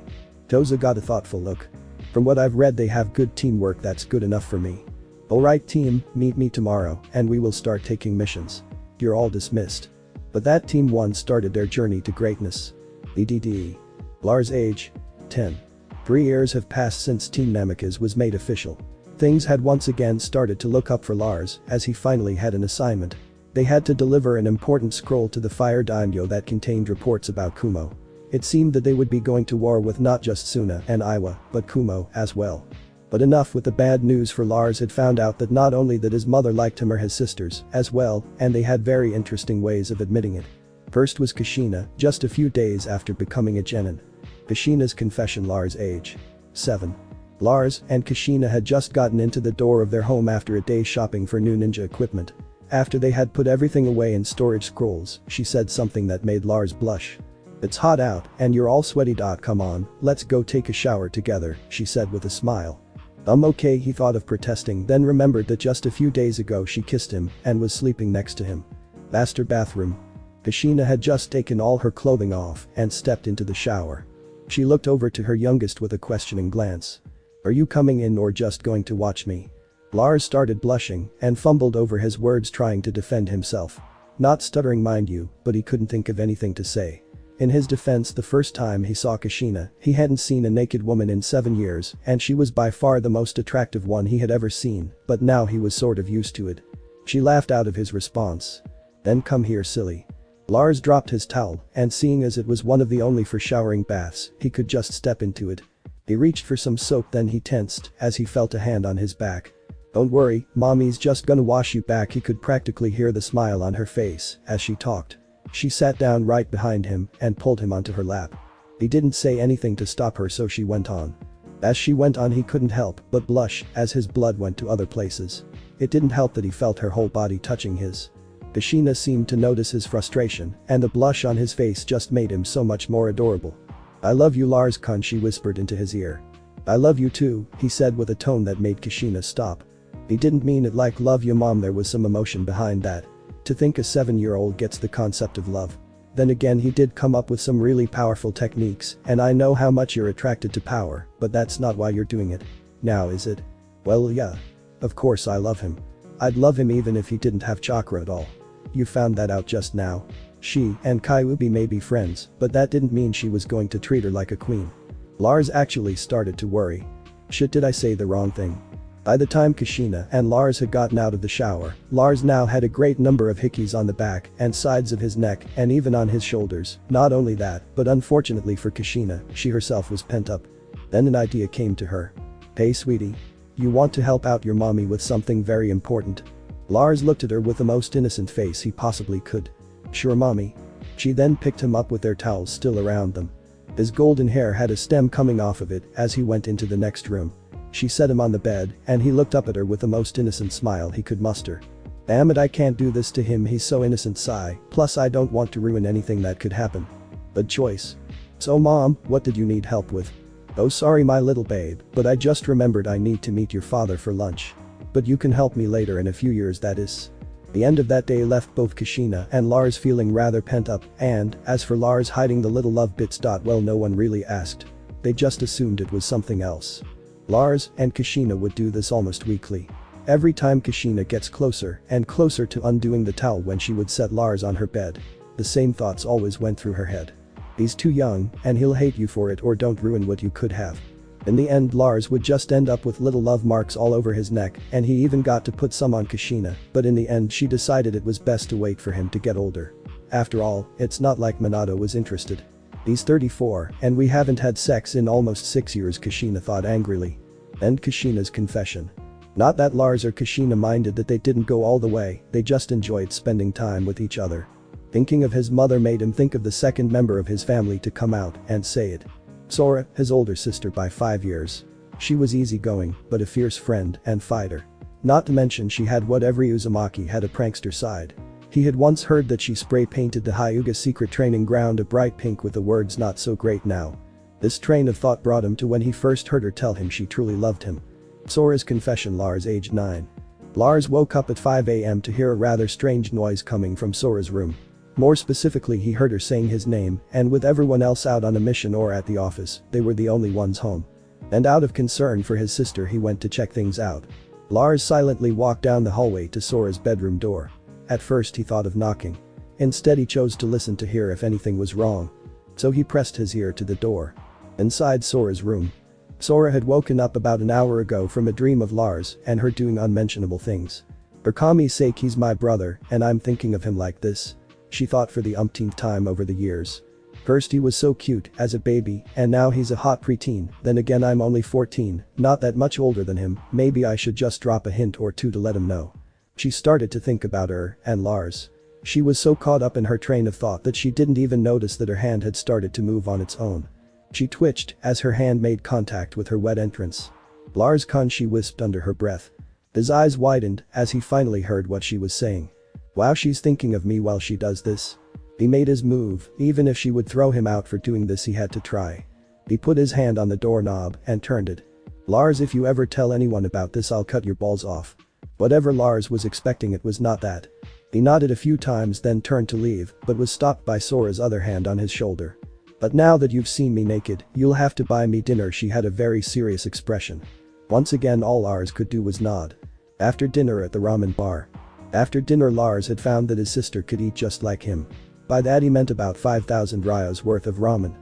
Choza got a thoughtful look. "From what I've read they have good teamwork. That's good enough for me." "Alright team, meet me tomorrow and we will start taking missions. You're all dismissed." But that team 1 started their journey to greatness. EDD. Lars' age? 10. 3 years have passed since Team Namikaze was made official. Things had once again started to look up for Lars as he finally had an assignment. They had to deliver an important scroll to the Fire Daimyo that contained reports about Kumo. It seemed that they would be going to war with not just Suna and Iwa, but Kumo as well. But enough with the bad news, for Lars had found out that not only that his mother liked him or his sisters as well, and they had very interesting ways of admitting it. First was Kushina, just a few days after becoming a genin. Kushina's confession. Lars' age? 7. Lars and Kushina had just gotten into the door of their home after a day shopping for new ninja equipment. After they had put everything away in storage scrolls, she said something that made Lars blush. "It's hot out and you're all sweaty. Come on, let's go take a shower together," she said with a smile. Okay, he thought of protesting, then remembered that just a few days ago she kissed him and was sleeping next to him. Master bathroom. Kushina had just taken all her clothing off and stepped into the shower. She looked over to her youngest with a questioning glance. "Are you coming in or just going to watch me?" Lars started blushing and fumbled over his words, trying to defend himself. Not stuttering, mind you, but he couldn't think of anything to say. In his defense, the first time he saw Kushina, he hadn't seen a naked woman in 7 years, and she was by far the most attractive one he had ever seen, but now he was sort of used to it. She laughed out of his response. "Then come here, silly." Lars dropped his towel, and seeing as it was one of the only for showering baths, he could just step into it. He reached for some soap, then he tensed as he felt a hand on his back. "Don't worry, mommy's just gonna wash you back." He could practically hear the smile on her face as she talked. She sat down right behind him and pulled him onto her lap. He didn't say anything to stop her, so she went on. As she went on, he couldn't help but blush as his blood went to other places. It didn't help that he felt her whole body touching his. Kushina seemed to notice his frustration, and the blush on his face just made him so much more adorable. "I love you, Lars-kun," she whispered into his ear. "I love you too," he said with a tone that made Kushina stop. He didn't mean it like "love you mom." There was some emotion behind that. To think a 7-year-old gets the concept of love. Then again, he did come up with some really powerful techniques, and I know how much you're attracted to power, but that's not why you're doing it. Now is it? Well, yeah. Of course I love him. I'd love him even if he didn't have chakra at all. You found that out just now. She and Kyuubi may be friends, but that didn't mean she was going to treat her like a queen. Lars actually started to worry. Shit, did I say the wrong thing? By the time Kushina and Lars had gotten out of the shower, Lars now had a great number of hickeys on the back and sides of his neck and even on his shoulders. Not only that, but unfortunately for Kushina, she herself was pent up. Then an idea came to her. "Hey sweetie. You want to help out your mommy with something very important?" Lars looked at her with the most innocent face he possibly could. "Sure mommy." She then picked him up with their towels still around them. His golden hair had a stem coming off of it as he went into the next room. She set him on the bed and he looked up at her with the most innocent smile he could muster. "Damn it, I can't do this to him, he's so innocent." Sigh, plus I don't want to ruin anything that could happen. But choice. "So mom, what did you need help with?" "Oh sorry my little babe, but I just remembered I need to meet your father for lunch. But you can help me later in a few years that is." The end of that day left both Kushina and Lars feeling rather pent up, and, as for Lars hiding the little love bits. Well, no one really asked. They just assumed it was something else. Lars and Kushina would do this almost weekly. Every time Kushina gets closer and closer to undoing the towel when she would set Lars on her bed, the same thoughts always went through her head. He's too young, and he'll hate you for it, or don't ruin what you could have. In the end, Lars would just end up with little love marks all over his neck, and he even got to put some on Kushina, but in the end she decided it was best to wait for him to get older. After all, it's not like Minato was interested. He's 34, and we haven't had sex in almost 6 years, Kushina thought angrily. And Kushina's confession. Not that Lars or Kushina minded that they didn't go all the way, they just enjoyed spending time with each other. Thinking of his mother made him think of the second member of his family to come out and say it. Sora, his older sister by 5 years. She was easygoing, but a fierce friend and fighter. Not to mention she had what every Uzumaki had, a prankster side. He had once heard that she spray painted the Hyuga secret training ground a bright pink with the words "not so great now." This train of thought brought him to when he first heard her tell him she truly loved him. Sora's confession. Lars, aged 9. Lars woke up at 5 a.m. to hear a rather strange noise coming from Sora's room. More specifically, he heard her saying his name, and with everyone else out on a mission or at the office, they were the only ones home. And out of concern for his sister, he went to check things out. Lars silently walked down the hallway to Sora's bedroom door. At first he thought of knocking. Instead he chose to listen to hear if anything was wrong. So he pressed his ear to the door. Inside Sora's room. Sora had woken up about an hour ago from a dream of Lars and her doing unmentionable things. "For Kami's sake, he's my brother, and I'm thinking of him like this," she thought for the umpteenth time over the years. First he was so cute as a baby, and now he's a hot preteen. Then again, I'm only 14, not that much older than him. Maybe I should just drop a hint or two to let him know. She started to think about her and Lars. She was so caught up in her train of thought that she didn't even notice that her hand had started to move on its own. She twitched as her hand made contact with her wet entrance. "Lars-kun," she whispered under her breath. His eyes widened as he finally heard what she was saying. "Wow, she's thinking of me while she does this." He made his move. Even if she would throw him out for doing this, he had to try. He put his hand on the doorknob and turned it. "Lars, if you ever tell anyone about this, I'll cut your balls off." Whatever Lars was expecting, it was not that. He nodded a few times, then turned to leave, but was stopped by Sora's other hand on his shoulder. "But now that you've seen me naked, you'll have to buy me dinner." She had a very serious expression. Once again, all Lars could do was nod. After dinner at the ramen bar. After dinner, Lars had found that his sister could eat just like him. By that he meant about 5,000 ryos worth of ramen.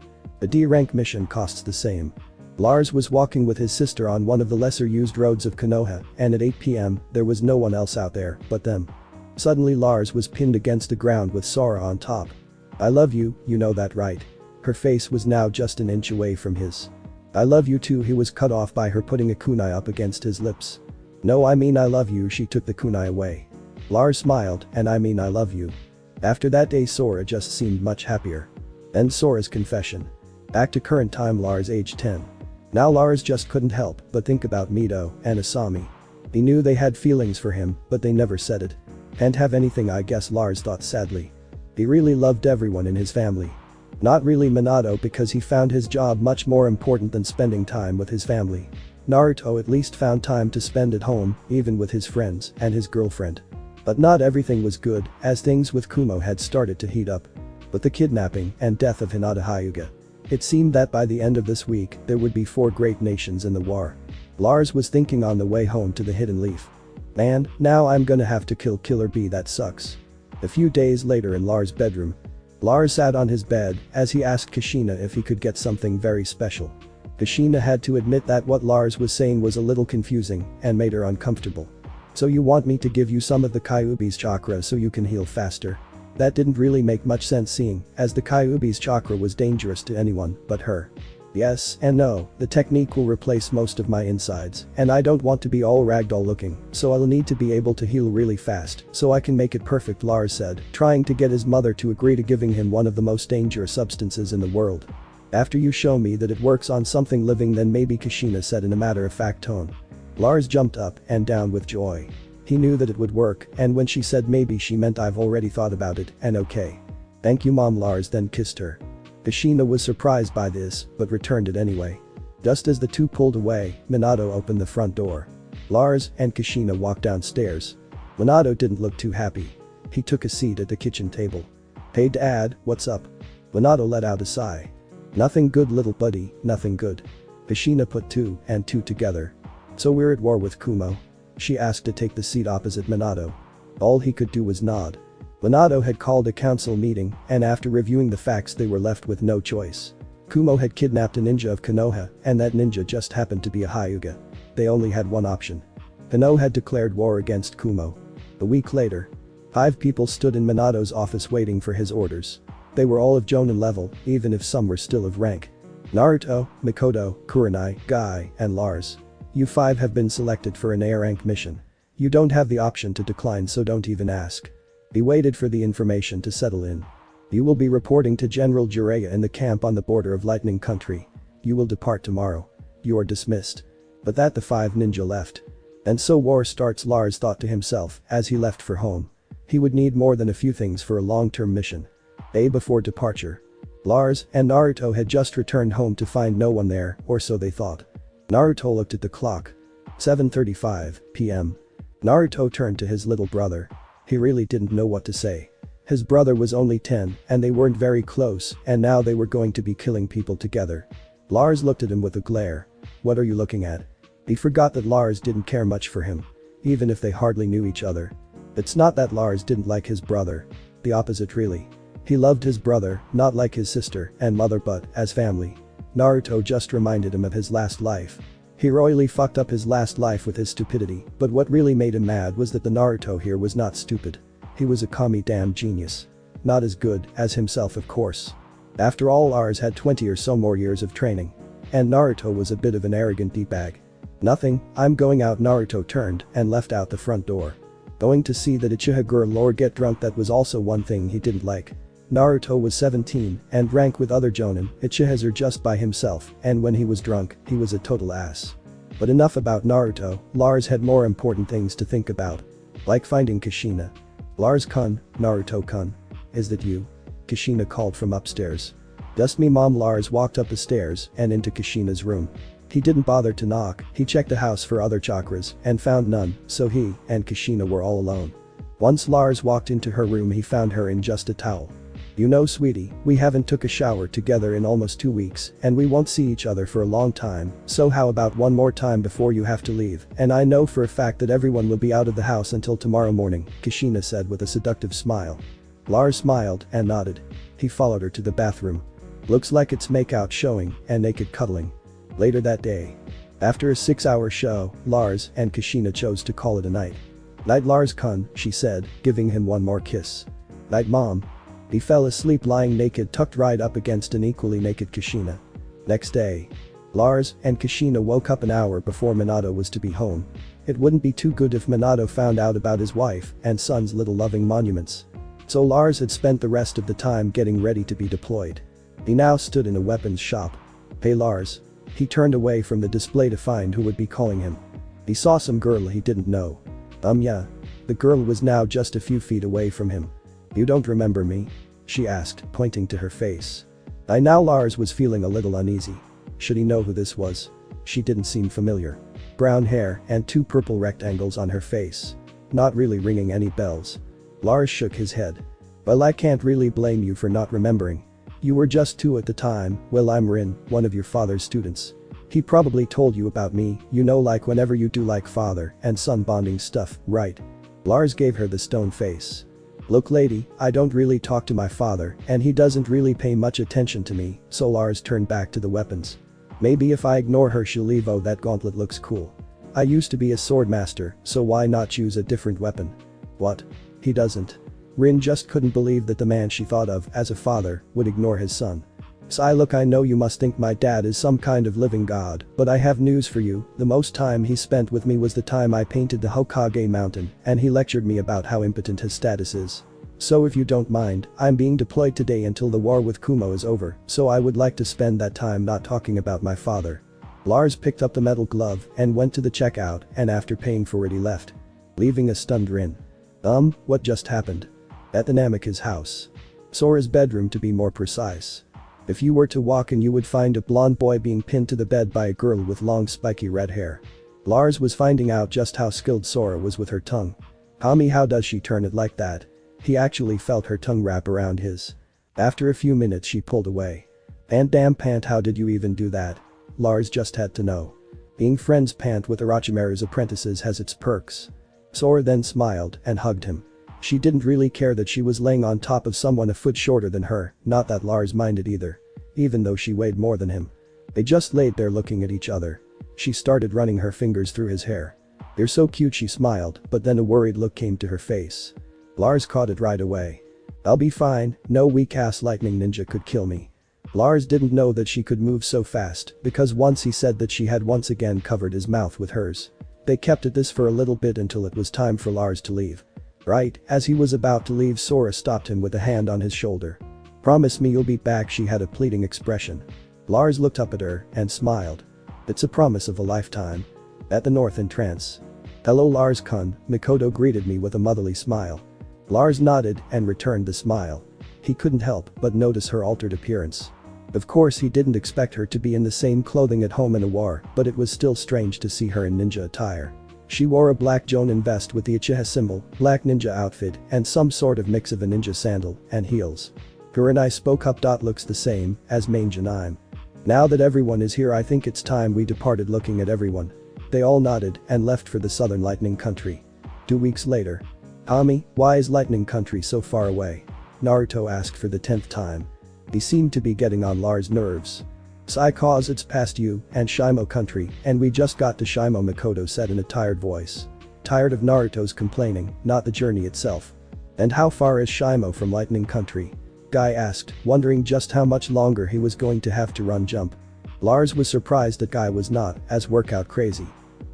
A D-rank mission costs the same. Lars was walking with his sister on one of the lesser used roads of Konoha, and at 8 p.m, there was no one else out there but them. Suddenly Lars was pinned against the ground with Sora on top. "I love you, you know that, right?" Her face was now just an inch away from his. "I love you too." He was cut off by her putting a kunai up against his lips. "No, I mean I love you." She took the kunai away. Lars smiled, "And I mean I love you." After that day, Sora just seemed much happier. Then Sora's confession. Back to current time. Lars, age 10. Now Lars just couldn't help but think about Mito and Asami. He knew they had feelings for him, but they never said it. "Can't have anything, I guess," Lars thought sadly. He really loved everyone in his family. Not really Minato, because he found his job much more important than spending time with his family. Naruto at least found time to spend at home, even with his friends and his girlfriend. But not everything was good, as things with Kumo had started to heat up. With the kidnapping and death of Hinata Hyuga. It seemed that by the end of this week, there would be 4 great nations in the war. Lars was thinking on the way home to the Hidden Leaf. "Man, now I'm gonna have to kill Killer B, that sucks." A few days later, in Lars' bedroom. Lars sat on his bed as he asked Kushina if he could get something very special. Kushina had to admit that what Lars was saying was a little confusing and made her uncomfortable. "So you want me to give you some of the Kyuubi's chakra so you can heal faster?" That didn't really make much sense, seeing as the Kyuubi's chakra was dangerous to anyone but her. "Yes and no, the technique will replace most of my insides, and I don't want to be all ragdoll looking, so I'll need to be able to heal really fast so I can make it perfect," Lars said, trying to get his mother to agree to giving him one of the most dangerous substances in the world. "After you show me that it works on something living, then maybe," Kushina said in a matter-of-fact tone. Lars jumped up and down with joy. He knew that it would work, and when she said maybe, she meant I've already thought about it, and okay. "Thank you, Mom." Lars then kissed her. Kushina was surprised by this, but returned it anyway. Just as the two pulled away, Minato opened the front door. Lars and Kushina walked downstairs. Minato didn't look too happy. He took a seat at the kitchen table. "Hey Dad, what's up?" Minato let out a sigh. "Nothing good little buddy, nothing good." Kushina put two and two together. "So we're at war with Kumo?" She asked to take the seat opposite Minato. All he could do was nod. Minato had called a council meeting, and after reviewing the facts they were left with no choice. Kumo had kidnapped a ninja of Konoha, and that ninja just happened to be a Hyuga. They only had one option. Konoha had declared war against Kumo. A week later, 5 people stood in Minato's office waiting for his orders. They were all of Jonin level, even if some were still of rank. Naruto, Mikoto, Kurenai, Guy, and Lars. You 5 have been selected for an A rank mission. You don't have the option to decline, so don't even ask. He waited for the information to settle in. You will be reporting to General Jiraiya in the camp on the border of Lightning Country. You will depart tomorrow. You are dismissed. But that the 5 ninja left. And so war starts, Lars thought to himself as he left for home. He would need more than a few things for a long-term mission. Before departure, Lars and Naruto had just returned home to find no one there, or so they thought. Naruto looked at the clock. 7:35 p.m. Naruto turned to his little brother. He really didn't know what to say. His brother was only 10 and they weren't very close, and now they were going to be killing people together. Lars looked at him with a glare. "What are you looking at?" He forgot that Lars didn't care much for him. Even if they hardly knew each other. It's not that Lars didn't like his brother. The opposite really. He loved his brother, not like his sister and mother but as family. Naruto just reminded him of his last life. He royally fucked up his last life with his stupidity, but what really made him mad was that the Naruto here was not stupid. He was a commie damn genius. Not as good as himself, of course. After all, Lars had 20 or so more years of training. And Naruto was a bit of an arrogant d-bag. "Nothing, I'm going out." Naruto turned and left out the front door. Going to see that Uchiha girl or get drunk, that was also one thing he didn't like. Naruto was 17 and rank with other Jonin, Uchihas are just by himself, and when he was drunk, he was a total ass. But enough about Naruto, Lars had more important things to think about. Like finding Kushina. "Lars-kun, Naruto-kun. Is that you?" Kushina called from upstairs. "Just me mom." Lars walked up the stairs and into Kushina's room. He didn't bother to knock, he checked the house for other chakras and found none, so he and Kushina were all alone. Once Lars walked into her room, he found her in just a towel. "You know sweetie, we haven't took a shower together in almost 2 weeks and we won't see each other for a long time, so how about one more time before you have to leave, and I know for a fact that everyone will be out of the house until tomorrow morning," Kushina said with a seductive smile. Lars smiled and nodded. He followed her to the bathroom. Looks like it's makeout showing and naked cuddling. Later that day. After a 6-hour show, Lars and Kushina chose to call it a night. "Night Lars-kun," she said, giving him one more kiss. "Night mom." He fell asleep lying naked, tucked right up against an equally naked Kushina. Next day. Lars and Kushina woke up an hour before Minato was to be home. It wouldn't be too good if Minato found out about his wife and son's little loving monuments. So Lars had spent the rest of the time getting ready to be deployed. He now stood in a weapons shop. "Hey Lars." He turned away from the display to find who would be calling him. He saw some girl he didn't know. Yeah." The girl was now just a few feet away from him. "You don't remember me?" she asked, pointing to her face. Now Lars was feeling a little uneasy. Should he know who this was? She didn't seem familiar. Brown hair and 2 purple rectangles on her face. Not really ringing any bells. Lars shook his head. "Well, I can't really blame you for not remembering. You were just 2 at the time. Well, I'm Rin, one of your father's students. He probably told you about me, you know, like whenever you do like father and son bonding stuff, right?" Lars gave her the stone face. "Look lady, I don't really talk to my father and he doesn't really pay much attention to me," so Lars turned back to the weapons. "Maybe if I ignore her she'll leave. Oh, that gauntlet looks cool. I used to be a sword master, so why not choose a different weapon?" "What? He doesn't." Rin just couldn't believe that the man she thought of as a father would ignore his son. "Sai, look, I know you must think my dad is some kind of living god, but I have news for you. The most time he spent with me was the time I painted the Hokage mountain and he lectured me about how impotent his status is. So if you don't mind, I'm being deployed today until the war with Kumo is over, so I would like to spend that time not talking about my father." Lars picked up the metal glove and went to the checkout, and after paying for it he left. Leaving a stunned Rin. What just happened?" "At the Namika's house. Sora's bedroom to be more precise." If you were to walk in you would find a blonde boy being pinned to the bed by a girl with long spiky red hair. Lars was finding out just how skilled Sora was with her tongue. Kami, how does she turn it like that? He actually felt her tongue wrap around his. After a few minutes she pulled away. And damn Pant, how did you even do that? Lars just had to know. Being friends Pant with Orochimaru's apprentices has its perks. Sora then smiled and hugged him. She didn't really care that she was laying on top of someone a foot shorter than her, not that Lars minded either. Even though she weighed more than him. They just laid there looking at each other. She started running her fingers through his hair. "You're so cute," she smiled, but then a worried look came to her face. Lars caught it right away. "I'll be fine, no weak-ass lightning ninja could kill me." Lars didn't know that she could move so fast because once he said that she had once again covered his mouth with hers. They kept at this for a little bit until it was time for Lars to leave. Right, as he was about to leave, Sora stopped him with a hand on his shoulder. "Promise me you'll be back," she had a pleading expression. Lars looked up at her and smiled. "It's a promise of a lifetime." At the north entrance. "Hello Lars-kun," Mikoto greeted me with a motherly smile. Lars nodded and returned the smile. He couldn't help but notice her altered appearance. Of course he didn't expect her to be in the same clothing at home in a war, but it was still strange to see her in ninja attire. She wore a black Jonin vest with the Uchiha symbol, black ninja outfit, and some sort of mix of a ninja sandal and heels. Kurenai spoke up. "Looks the same as main Janime. Now that everyone is here I think it's time we departed." Looking at everyone. They all nodded and left for the southern lightning country. 2 weeks later. "Kami, why is lightning country so far away?" Naruto asked for the 10th time. He seemed to be getting on Lars' nerves. "Cause it's past you and Shimo country and we just got to Shimo," Mikoto said in a tired voice. Tired of Naruto's complaining, not the journey itself. "And how far is Shimo from lightning country?" Guy asked, wondering just how much longer he was going to have to run jump. Lars was surprised that Guy was not as workout crazy.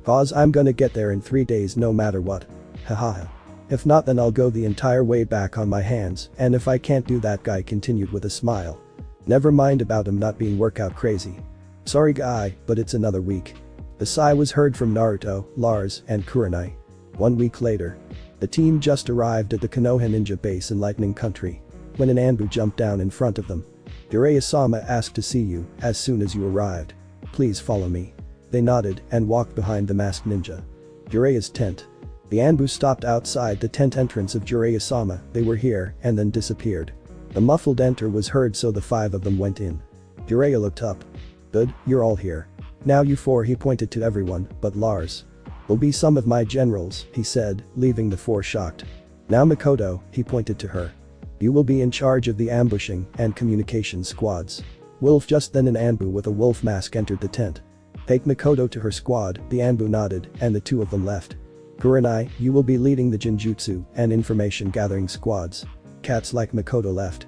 "Cause I'm gonna get there in 3 days no matter what. Hahaha. If not then I'll go the entire way back on my hands, and if I can't do that," Guy continued with a smile. "Never mind about him not being workout crazy. Sorry Guy, but it's another week." The sigh was heard from Naruto, Lars, and Kurenai. 1 week later. The team just arrived at the Konoha ninja base in Lightning Country. When an Anbu jumped down in front of them. "Jiraiya-sama asked to see you as soon as you arrived. Please follow me." They nodded and walked behind the masked ninja. Jiraiya's tent. The Anbu stopped outside the tent entrance of Jiraiya-sama. They were here and then disappeared. A muffled enter was heard, so the 5 of them went in. Jiraiya looked up. "Good, you're all here. Now you 4," he pointed to everyone but Lars. "Will be some of my generals," he said, leaving the 4 shocked. "Now Mikoto," he pointed to her. "You will be in charge of the ambushing and communication squads." Wolf. Just then an Anbu with a wolf mask entered the tent. "Take Mikoto to her squad," the Anbu nodded and the 2 of them left. "Kurenai, you will be leading the Jinjutsu and information gathering squads." Cats like Mikoto left.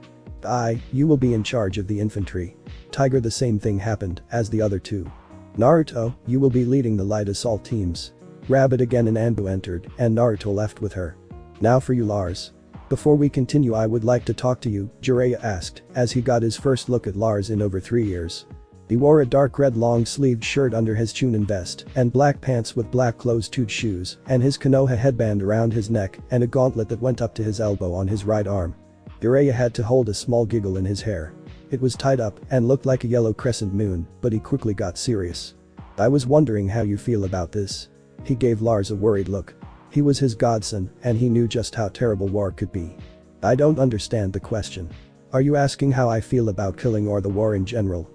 You will be in charge of the infantry." Tiger. The same thing happened as the other 2. "Naruto, you will be leading the light assault teams." Rabbit. Again an Anbu entered and Naruto left with her. "Now for you Lars. Before we continue I would like to talk to you," Jiraiya asked as he got his first look at Lars in over 3 years. He wore a dark red long-sleeved shirt under his Chunin vest and black pants with black closed-toed shoes and his Konoha headband around his neck and a gauntlet that went up to his elbow on his right arm. Jiraiya had to hold a small giggle in his hair. It was tied up and looked like a yellow crescent moon, but he quickly got serious. "I was wondering how you feel about this." He gave Lars a worried look. He was his godson and he knew just how terrible war could be. "I don't understand the question. Are you asking how I feel about killing or the war in general?"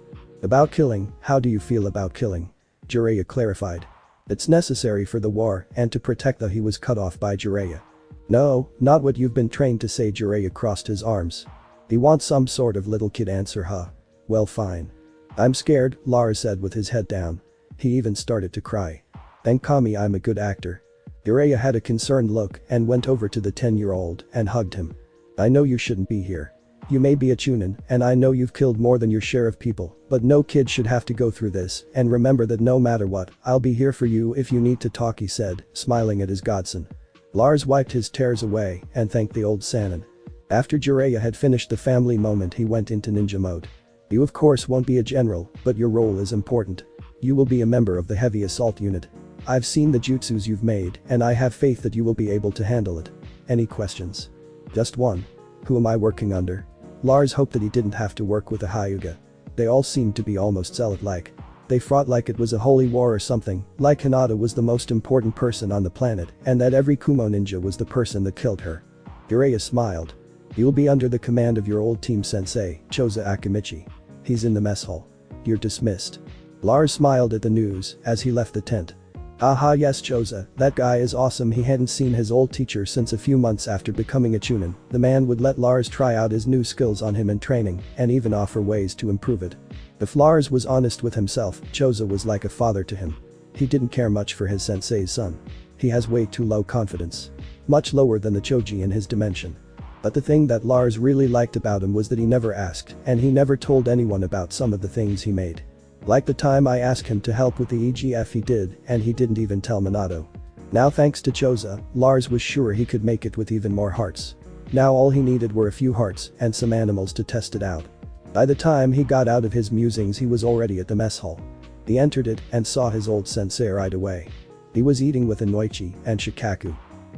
"About killing, how do you feel about killing?" Jiraiya clarified. "It's necessary for the war and to protect the." He was cut off by Jiraiya. "No, not what you've been trained to say." Jiraiya crossed his arms. "He wants some sort of little kid answer, huh? Well fine. I'm scared," Lars said with his head down. He even started to cry. "Thank Kami I'm a good actor." Jiraiya had a concerned look and went over to the 10-year-old and hugged him. "I know you shouldn't be here. You may be a Chunin and I know you've killed more than your share of people, but no kid should have to go through this, and remember that no matter what, I'll be here for you if you need to talk," he said, smiling at his godson. Lars wiped his tears away and thanked the old Sannin. After Jiraiya had finished the family moment he went into ninja mode. "You of course won't be a general, but your role is important. You will be a member of the heavy assault unit. I've seen the jutsus you've made and I have faith that you will be able to handle it. Any questions?" "Just one. Who am I working under?" Lars hoped that he didn't have to work with a Hyuga. They all seemed to be almost zealot-like. They fought like it was a holy war or something, like Hinata was the most important person on the planet and that every Kumo ninja was the person that killed her. Jiraiya smiled. You'll be under the command of your old team sensei, Choza Akimichi. He's in the mess hall. You're dismissed. Lars smiled at the news as he left the tent. Aha yes Choza, that guy is awesome. He hadn't seen his old teacher since a few months after becoming a chunin. The man would let Lars try out his new skills on him in training and even offer ways to improve it. If Lars was honest with himself, Choza was like a father to him. He didn't care much for his sensei's son. He has way too low confidence. Much lower than the Choji in his dimension. But the thing that Lars really liked about him was that he never asked and he never told anyone about some of the things he made. Like the time I asked him to help with the EGF he did and he didn't even tell Minato. Now thanks to Choza, Lars was sure he could make it with even more hearts. Now all he needed were a few hearts and some animals to test it out. By the time he got out of his musings he was already at the mess hall. He entered it and saw his old sensei right away. He was eating with Inoichi and Shikaku.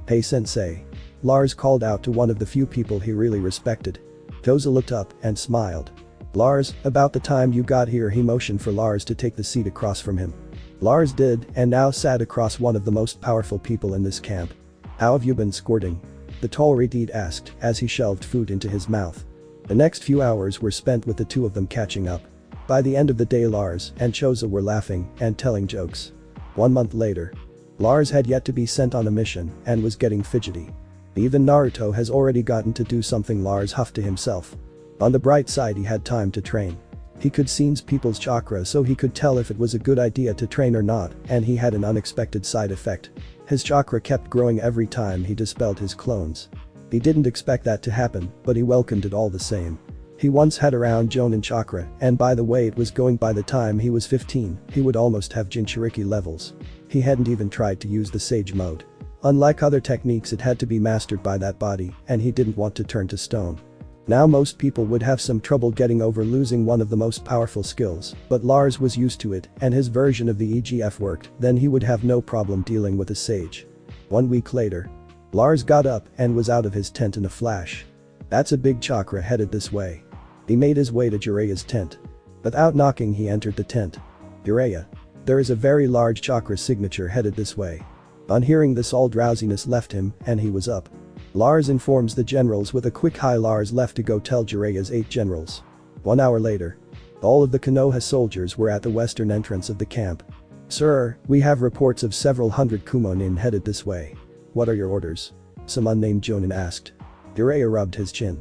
Hey sensei. Lars called out to one of the few people he really respected. Choza looked up and smiled. Lars, about the time you got here. He motioned for Lars to take the seat across from him. Lars did and now sat across one of the most powerful people in this camp. How have you been squirting? The tall Redeed asked as he shoved food into his mouth. The next few hours were spent with the two of them catching up. By the end of the day Lars and Choza were laughing and telling jokes. 1 month later. Lars had yet to be sent on a mission and was getting fidgety. Even Naruto has already gotten to do something. Lars huffed to himself. On the bright side he had time to train. He could sense people's chakra so he could tell if it was a good idea to train or not and he had an unexpected side effect. His chakra kept growing every time he dispelled his clones. He didn't expect that to happen, but he welcomed it all the same. He once had around Jonin chakra and by the way it was going by the time he was 15, he would almost have Jinchuriki levels. He hadn't even tried to use the Sage mode. Unlike other techniques it had to be mastered by that body and he didn't want to turn to stone. Now most people would have some trouble getting over losing one of the most powerful skills, but Lars was used to it and his version of the EGF worked, then he would have no problem dealing with a Sage. 1 week later. Lars got up and was out of his tent in a flash. That's a big chakra headed this way. He made his way to Jiraiya's tent. Without knocking he entered the tent. Jiraiya. There is a very large chakra signature headed this way. On hearing this all drowsiness left him and he was up. Lars informs the generals with a quick hi. Lars left to go tell Jiraiya's 8 generals. 1 hour later. All of the Konoha soldiers were at the western entrance of the camp. Sir, we have reports of several hundred Kumonin headed this way. What are your orders? Some unnamed Jonin asked. Jiraiya rubbed his chin.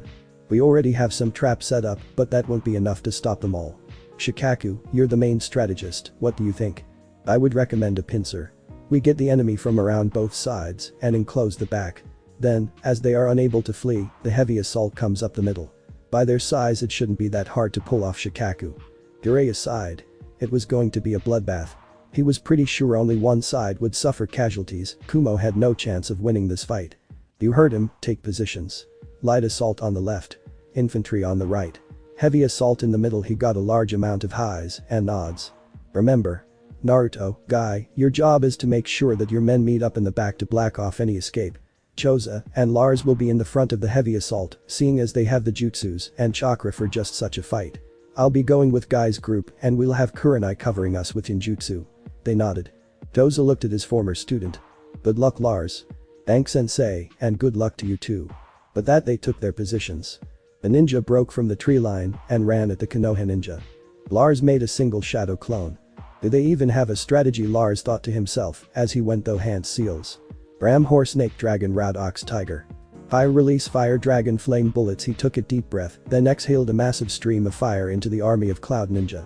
We already have some traps set up, but that won't be enough to stop them all. Shikaku, you're the main strategist, what do you think? I would recommend a pincer. We get the enemy from around both sides and enclose the back. Then, as they are unable to flee, the heavy assault comes up the middle. By their size it shouldn't be that hard to pull off Shikaku. Jiraiya sighed. It was going to be a bloodbath. He was pretty sure only one side would suffer casualties. Kumo had no chance of winning this fight. You heard him, take positions. Light assault on the left. Infantry on the right. Heavy assault in the middle. He got a large amount of highs and nods. Remember. Naruto, Guy, your job is to make sure that your men meet up in the back to black off any escape. Choza and Lars will be in the front of the heavy assault, seeing as they have the jutsus and chakra for just such a fight. I'll be going with Guy's group and we'll have Kurenai covering us with ninjutsu. They nodded. Choza looked at his former student. Good luck Lars. Thanks sensei and good luck to you too. But that they took their positions. The ninja broke from the tree line and ran at the Konoha ninja. Lars made a single shadow clone. Do they even have a strategy? Lars thought to himself as he went though hand seals. Ram horse snake dragon rad ox tiger. Fire release fire dragon flame bullets. He took a deep breath then exhaled a massive stream of fire into the army of Cloud Ninja.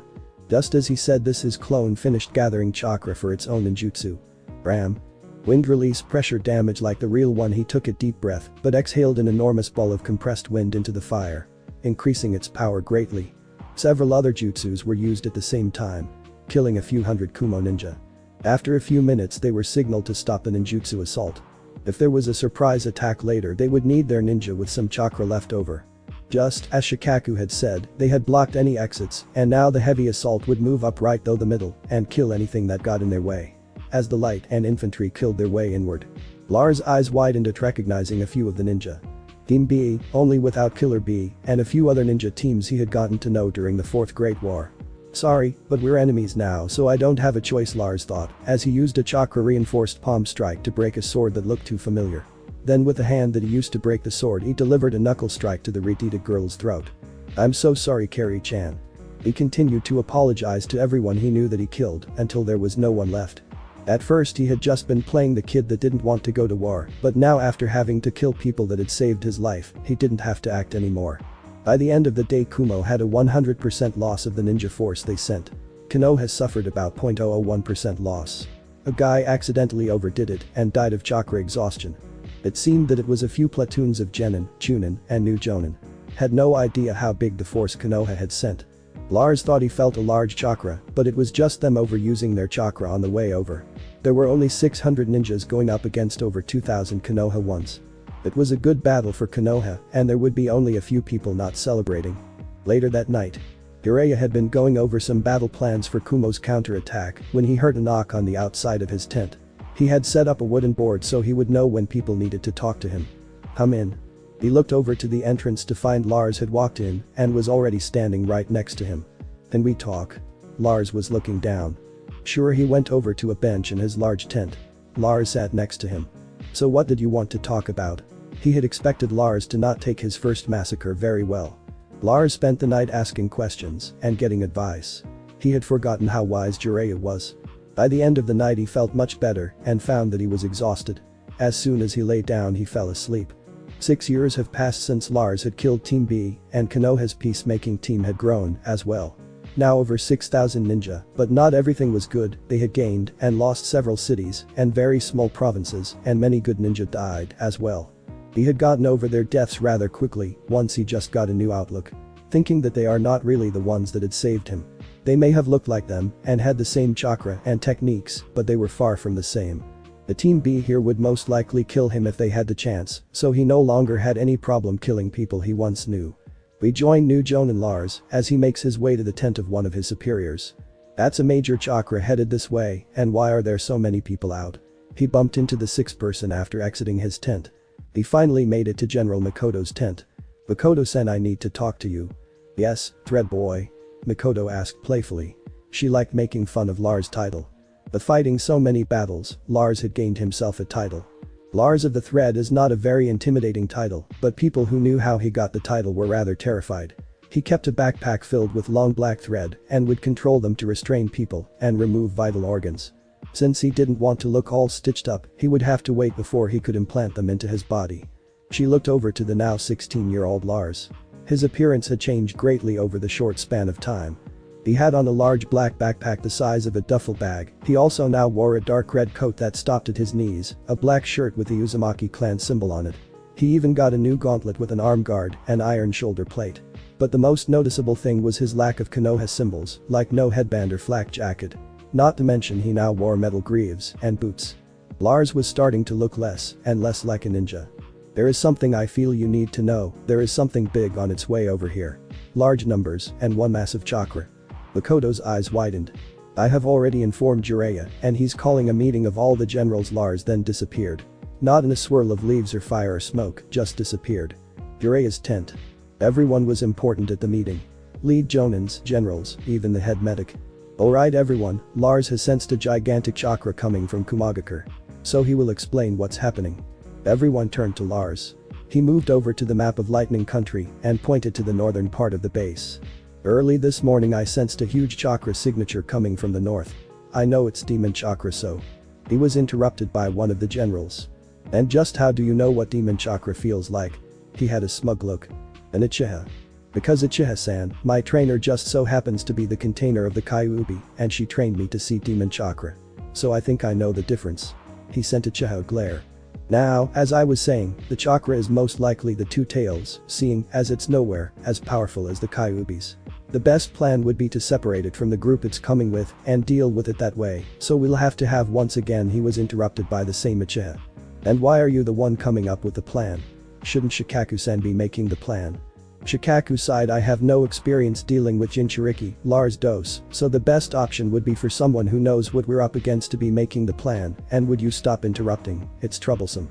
Just as he said this his clone finished gathering chakra for its own ninjutsu. Ram. Wind release pressure damage like the real one. He took a deep breath but exhaled an enormous ball of compressed wind into the fire, increasing its power greatly. Several other jutsus were used at the same time, killing a few hundred Kumo ninja. After a few minutes they were signaled to stop the ninjutsu assault. If there was a surprise attack later they would need their ninja with some chakra left over. Just as Shikaku had said, they had blocked any exits and now the heavy assault would move up right through the middle and kill anything that got in their way. As the light and infantry killed their way inward. Lars' eyes widened at recognizing a few of the ninja. Team B, only without Killer B, and a few other ninja teams he had gotten to know during the Fourth Great War. Sorry, but we're enemies now, so I don't have a choice, Lars thought, as he used a chakra-reinforced palm strike to break a sword that looked too familiar. Then with the hand that he used to break the sword, he delivered a knuckle strike to the retreated girl's throat. I'm so sorry, Carrie-chan. He continued to apologize to everyone he knew that he killed until there was no one left. At first he had just been playing the kid that didn't want to go to war, but now after having to kill people that had saved his life, he didn't have to act anymore. By the end of the day, Kumo had a 100% loss of the ninja force they sent. Konoha suffered about 0.001% loss. A guy accidentally overdid it and died of chakra exhaustion. It seemed that it was a few platoons of Genin, Chunin, and New Jonin. Had no idea how big the force Konoha had sent. Lars thought he felt a large chakra, but it was just them overusing their chakra on the way over. There were only 600 ninjas going up against over 2,000 Konoha ones. It was a good battle for Konoha, and there would be only a few people not celebrating. Later that night, Jiraiya had been going over some battle plans for Kumo's counterattack when he heard a knock on the outside of his tent. He had set up a wooden board so he would know when people needed to talk to him. Come in. He looked over to the entrance to find Lars had walked in and was already standing right next to him. Can we talk? Lars was looking down. Sure, he went over to a bench in his large tent. Lars sat next to him. So what did you want to talk about? He had expected Lars to not take his first massacre very well. Lars spent the night asking questions and getting advice. He had forgotten how wise Jiraiya was. By the end of the night he felt much better and found that he was exhausted. As soon as he lay down he fell asleep. 6 years have passed since Lars had killed Team B, and Konoha's peacemaking team had grown as well. Now over 6,000 ninja, but not everything was good. They had gained and lost several cities and very small provinces, and many good ninja died as well. He had gotten over their deaths rather quickly once he just got a new outlook. Thinking that they are not really the ones that had saved him. They may have looked like them and had the same chakra and techniques, but they were far from the same. The Team B here would most likely kill him if they had the chance, so he no longer had any problem killing people he once knew. We join New Jonin Lars as he makes his way to the tent of one of his superiors. That's a major chakra headed this way, and why are there so many people out? He bumped into the sixth person after exiting his tent. He finally made it to General Makoto's tent. Makoto-sen, I need to talk to you. Yes, Thread Boy? Makoto asked playfully. She liked making fun of Lars' title. But fighting so many battles, Lars had gained himself a title. Lars of the Thread is not a very intimidating title, but people who knew how he got the title were rather terrified. He kept a backpack filled with long black thread and would control them to restrain people and remove vital organs. Since he didn't want to look all stitched up, he would have to wait before he could implant them into his body. She looked over to the now 16-year-old Lars. His appearance had changed greatly over the short span of time. He had on a large black backpack the size of a duffel bag. He also now wore a dark red coat that stopped at his knees, a black shirt with the Uzumaki clan symbol on it. He even got a new gauntlet with an arm guard and iron shoulder plate. But the most noticeable thing was his lack of Konoha symbols, like no headband or flak jacket. Not to mention he now wore metal greaves and boots. Lars was starting to look less and less like a ninja. There is something I feel you need to know. There is something big on its way over here. Large numbers and one massive chakra. Makoto's eyes widened. I have already informed Jiraiya, and he's calling a meeting of all the generals. Lars then disappeared. Not in a swirl of leaves or fire or smoke, just disappeared. Jiraiya's tent. Everyone was important at the meeting. Lead Jonins, generals, even the head medic. Alright everyone, Lars has sensed a gigantic chakra coming from Kumagakure. So he will explain what's happening. Everyone turned to Lars. He moved over to the map of Lightning Country and pointed to the northern part of the base. Early this morning I sensed a huge chakra signature coming from the north. I know it's demon chakra. So. He was interrupted by one of the generals. And just how do you know what demon chakra feels like? He had a smug look. An Uchiha. Because Uchiha-san, my trainer just so happens to be the container of the Kyuubi, and she trained me to see demon chakra. So I think I know the difference. He sent Uchiha a glare. Now, as I was saying, the chakra is most likely the two tails, seeing as it's nowhere as powerful as the Kyuubis. The best plan would be to separate it from the group it's coming with and deal with it that way, so we'll have to have. Once again he was interrupted by the same Uchiha. And why are you the one coming up with the plan? Shouldn't Shikaku-san be making the plan? Shikaku sighed. I have no experience dealing with Jinchuriki, Lars Dos, so the best option would be for someone who knows what we're up against to be making the plan, and would you stop interrupting, it's troublesome.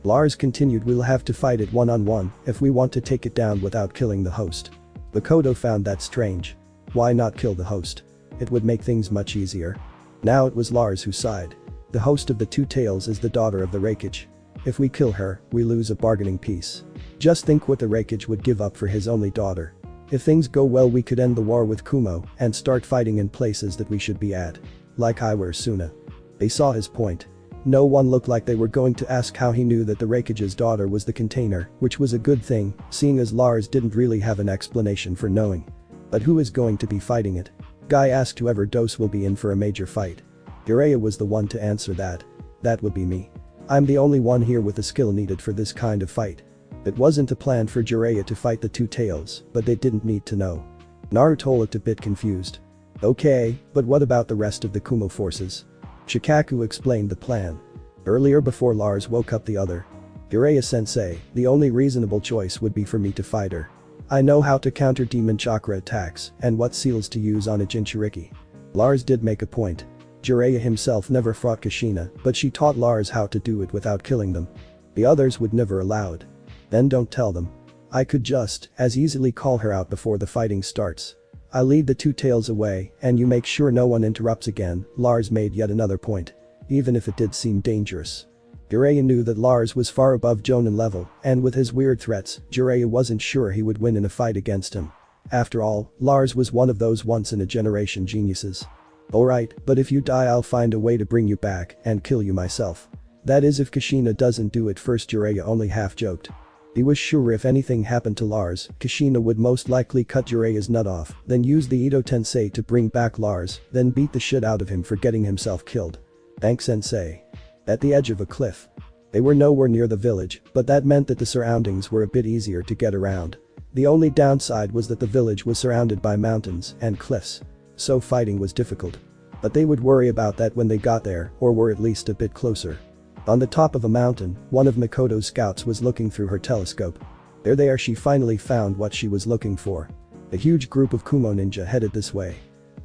Lars continued, we'll have to fight it one-on-one if we want to take it down without killing the host. Makoto found that strange. Why not kill the host? It would make things much easier. Now it was Lars who sighed. The host of the Two Tails is the daughter of the Raikage. If we kill her, we lose a bargaining piece. Just think what the Raikage would give up for his only daughter. If things go well, we could end the war with Kumo and start fighting in places that we should be at. Like Iware Suna. They saw his point. No one looked like they were going to ask how he knew that the Raikage's daughter was the container, which was a good thing, seeing as Lars didn't really have an explanation for knowing. But who is going to be fighting it? Guy asked whoever Dos will be in for a major fight. Jiraiya was the one to answer that. That would be me. I'm the only one here with the skill needed for this kind of fight. It wasn't a plan for Jiraiya to fight the Two Tails, but they didn't need to know. Naruto looked a bit confused. Okay, but what about the rest of the Kumo forces? Shikaku explained the plan. Earlier before Lars woke up the other. Jiraiya-sensei, the only reasonable choice would be for me to fight her. I know how to counter demon chakra attacks and what seals to use on a Jinchuriki. Lars did make a point. Jiraiya himself never fought Kushina, but she taught Lars how to do it without killing them. The others would never allow it. Then don't tell them. I could just as easily call her out before the fighting starts. I lead the Two Tails away and you make sure no one interrupts again. Lars made yet another point. Even if it did seem dangerous. Jiraiya knew that Lars was far above Jonin level, and with his weird threats, Jiraiya wasn't sure he would win in a fight against him. After all, Lars was one of those once-in-a-generation geniuses. Alright, but if you die I'll find a way to bring you back and kill you myself. That is if Kushina doesn't do it first. Jiraiya only half-joked. He was sure if anything happened to Lars, Kushina would most likely cut Jiraiya's nut off, then use the Ito Tensei to bring back Lars, then beat the shit out of him for getting himself killed. Thanks sensei. At the edge of a cliff. They were nowhere near the village, but that meant that the surroundings were a bit easier to get around. The only downside was that the village was surrounded by mountains and cliffs. So fighting was difficult. But they would worry about that when they got there, or were at least a bit closer. On the top of a mountain, one of Makoto's scouts was looking through her telescope. There she finally found what she was looking for. A huge group of Kumo ninja headed this way.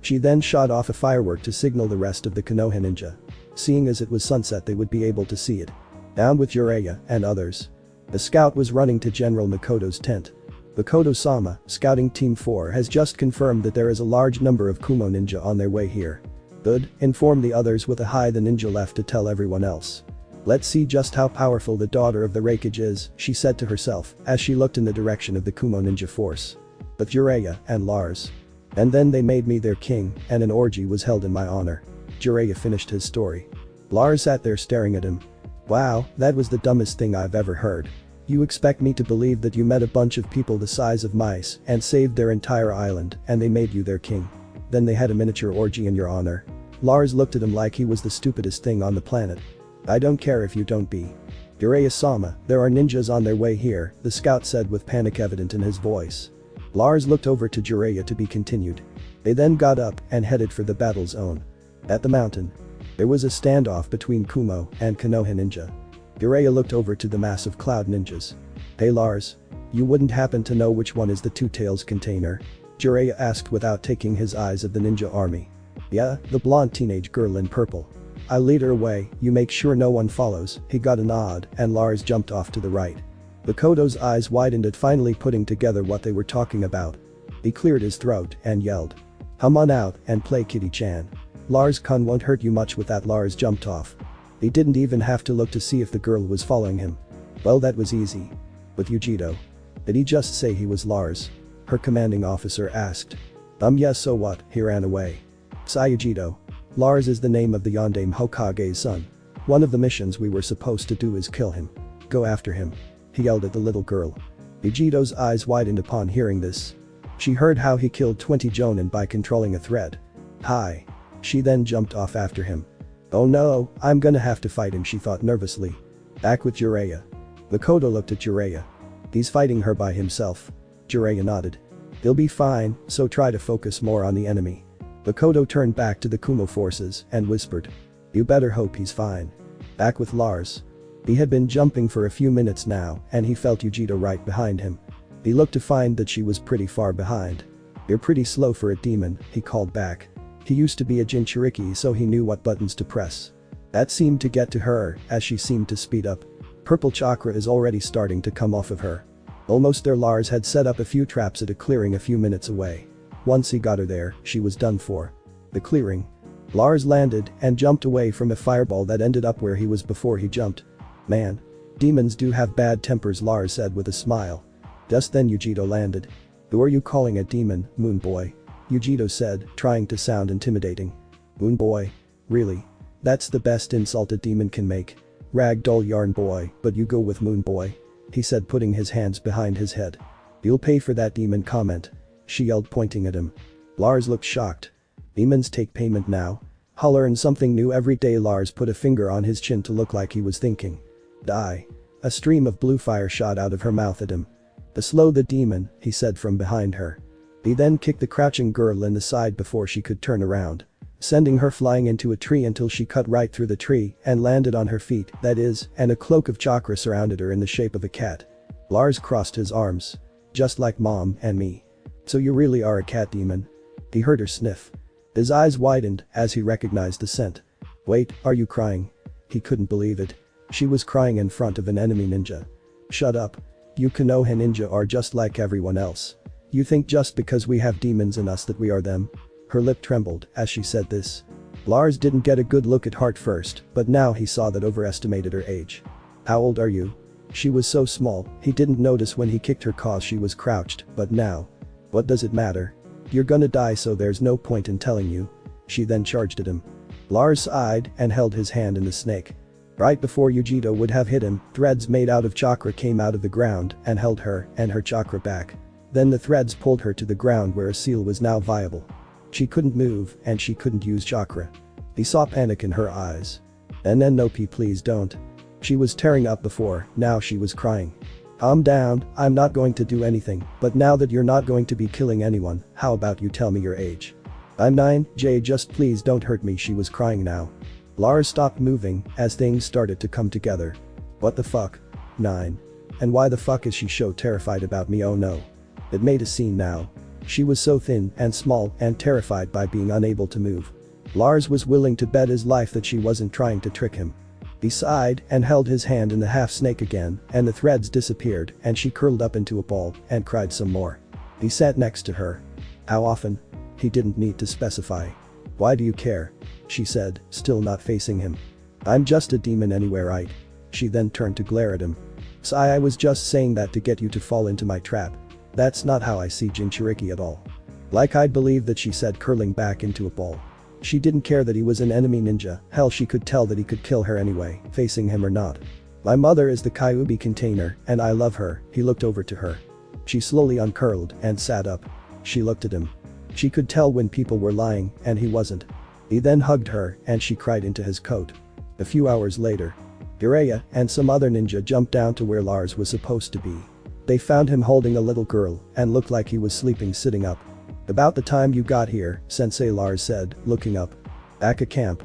She then shot off a firework to signal the rest of the Konoha ninja. Seeing as it was sunset they would be able to see it. Down with Jiraiya and others. The scout was running to General Makoto's tent. Makoto-sama, Scouting Team 4 has just confirmed that there is a large number of Kumo ninja on their way here. Good, inform the others with a hi. The ninja left to tell everyone else. Let's see just how powerful the daughter of the Raikage is, she said to herself as she looked in the direction of the Kumo ninja force. But Jiraiya and Lars. And then they made me their king and an orgy was held in my honor. Jiraiya finished his story. Lars sat there staring at him. Wow, that was the dumbest thing I've ever heard. You expect me to believe that you met a bunch of people the size of mice and saved their entire island and they made you their king. Then they had a miniature orgy in your honor. Lars looked at him like he was the stupidest thing on the planet. I don't care if you don't be. Jiraiya-sama, there are ninjas on their way here, the scout said with panic evident in his voice. Lars looked over to Jiraiya to be continued. They then got up and headed for the battle zone. At the mountain. There was a standoff between Kumo and Konoha ninja. Jiraiya looked over to the mass of cloud ninjas. Hey Lars. You wouldn't happen to know which one is the Two Tails container? Jiraiya asked without taking his eyes of the ninja army. Yeah, the blonde teenage girl in purple. I'll lead her away, you make sure no one follows. He got a nod and Lars jumped off to the right. Makoto's eyes widened at finally putting together what they were talking about. He cleared his throat and yelled. Come on out and play Kitty-chan. Lars-kun won't hurt you much with that. Lars jumped off. He didn't even have to look to see if the girl was following him. Well, that was easy. With Yujito. Did he just say he was Lars? Her commanding officer asked. Yes, so what? He ran away. Sayujito. Lars is the name of the Yondaime Hokage's son. One of the missions we were supposed to do is kill him. Go after him. He yelled at the little girl. Yujito's eyes widened upon hearing this. She heard how he killed 20 jonin by controlling a thread. Hi. She then jumped off after him. Oh no, I'm gonna have to fight him, she thought nervously. Back with Jiraiya. Makoto looked at Jiraiya. He's fighting her by himself. Jiraiya nodded. He'll be fine, so try to focus more on the enemy. Makoto turned back to the Kumo forces and whispered. You better hope he's fine. Back with Lars. He had been jumping for a few minutes now and he felt Yujito right behind him. He looked to find that she was pretty far behind. You're pretty slow for a demon, he called back. He used to be a Jinchuriki so he knew what buttons to press. That seemed to get to her as she seemed to speed up. Purple chakra is already starting to come off of her. Almost there. Lars had set up a few traps at a clearing a few minutes away. Once he got her there, she was done for. The clearing. Lars landed and jumped away from a fireball that ended up where he was before he jumped. Man. Demons do have bad tempers, Lars said with a smile. Just then Yujito landed. Who are you calling a demon, Moon Boy? Yujito said, trying to sound intimidating. Moon Boy? Really? That's the best insult a demon can make. Ragdoll Yarn Boy, but you go with Moon Boy. He said, putting his hands behind his head. You'll pay for that demon comment. She yelled, pointing at him. Lars looked shocked. Demons take payment now? I'll learn something new every day. Lars put a finger on his chin to look like he was thinking. Die. A stream of blue fire shot out of her mouth at him. To slow the demon, he said from behind her. He then kicked the crouching girl in the side before she could turn around, sending her flying into a tree until she cut right through the tree and landed on her feet, that is, and a cloak of chakra surrounded her in the shape of a cat. Lars crossed his arms. Just like Mom and me. So you really are a cat demon? He heard her sniff. His eyes widened as he recognized the scent. Wait, are you crying? He couldn't believe it. She was crying in front of an enemy ninja. Shut up. You Konoha ninja are just like everyone else. You think just because we have demons in us that we are them? Her lip trembled as she said this. Lars didn't get a good look at her first, but now he saw that overestimated her age. How old are you? She was so small, he didn't notice when he kicked her cause she was crouched, but now. What does it matter? You're gonna die, so there's no point in telling you. She then charged at him. Lars sighed and held his hand in the snake. Right before Yujito would have hit him, threads made out of chakra came out of the ground and held her and her chakra back. Then the threads pulled her to the ground where a seal was now viable. She couldn't move and she couldn't use chakra. He saw panic in her eyes. And then no please don't. She was tearing up before, now she was crying. Calm down, I'm not going to do anything, but now that you're not going to be killing anyone, how about you tell me your age? I'm 9, Jay, just please don't hurt me, she was crying now. Lars stopped moving as things started to come together. What the fuck? 9. And why the fuck is she so terrified about me? Oh no. It made a scene now. She was so thin and small and terrified by being unable to move. Lars was willing to bet his life that she wasn't trying to trick him. He sighed and held his hand in the half snake again, and the threads disappeared and she curled up into a ball and cried some more. He sat next to her. How often? He didn't need to specify. Why do you care? She said, still not facing him. I'm just a demon anyway, right? She then turned to glare at him. I was just saying that to get you to fall into my trap. That's not how I see Jinchuriki at all. Like I'd believe that, she said, curling back into a ball. She didn't care that he was an enemy ninja, hell she could tell that he could kill her anyway, facing him or not. My mother is the Kyuubi container and I love her. He looked over to her. She slowly uncurled and sat up. She looked at him. She could tell when people were lying and he wasn't. He then hugged her and she cried into his coat. A few hours later, Jiraiya and some other ninja jumped down to where Lars was supposed to be. They found him holding a little girl and looked like he was sleeping sitting up. About the time you got here, Sensei, Lars said, looking up. Back at camp.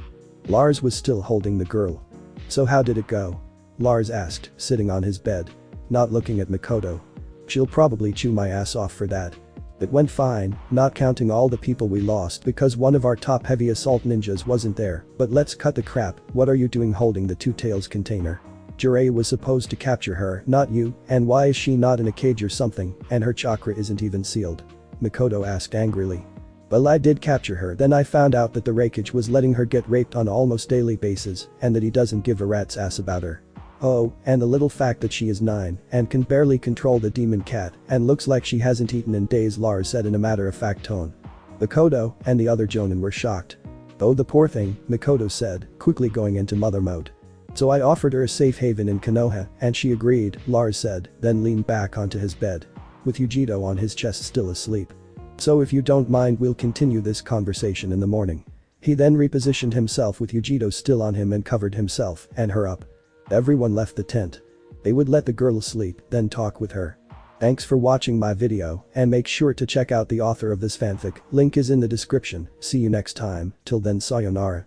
Lars was still holding the girl. So how did it go? Lars asked, sitting on his bed. Not looking at Mikoto. She'll probably chew my ass off for that. It went fine, not counting all the people we lost because one of our top heavy assault ninjas wasn't there, but let's cut the crap. What are you doing holding the Two Tails container? Jiraiya was supposed to capture her, not you, and why is she not in a cage or something, and her chakra isn't even sealed? Mikoto asked angrily. Well, I did capture her, then I found out that the Raikage was letting her get raped on almost daily basis and that he doesn't give a rat's ass about her. Oh, and the little fact that she is 9 and can barely control the demon cat and looks like she hasn't eaten in days, Lars said in a matter-of-fact tone. Mikoto and the other Jonin were shocked. Oh, the poor thing, Mikoto said, quickly going into mother mode. So I offered her a safe haven in Konoha and she agreed, Lars said, then leaned back onto his bed. With Yujito on his chest still asleep. So if you don't mind, we'll continue this conversation in the morning. He then repositioned himself with Yujito still on him and covered himself and her up. Everyone left the tent. They would let the girl sleep, then talk with her. Thanks for watching my video and make sure to check out the author of this fanfic, link is in the description. See you next time, till then sayonara.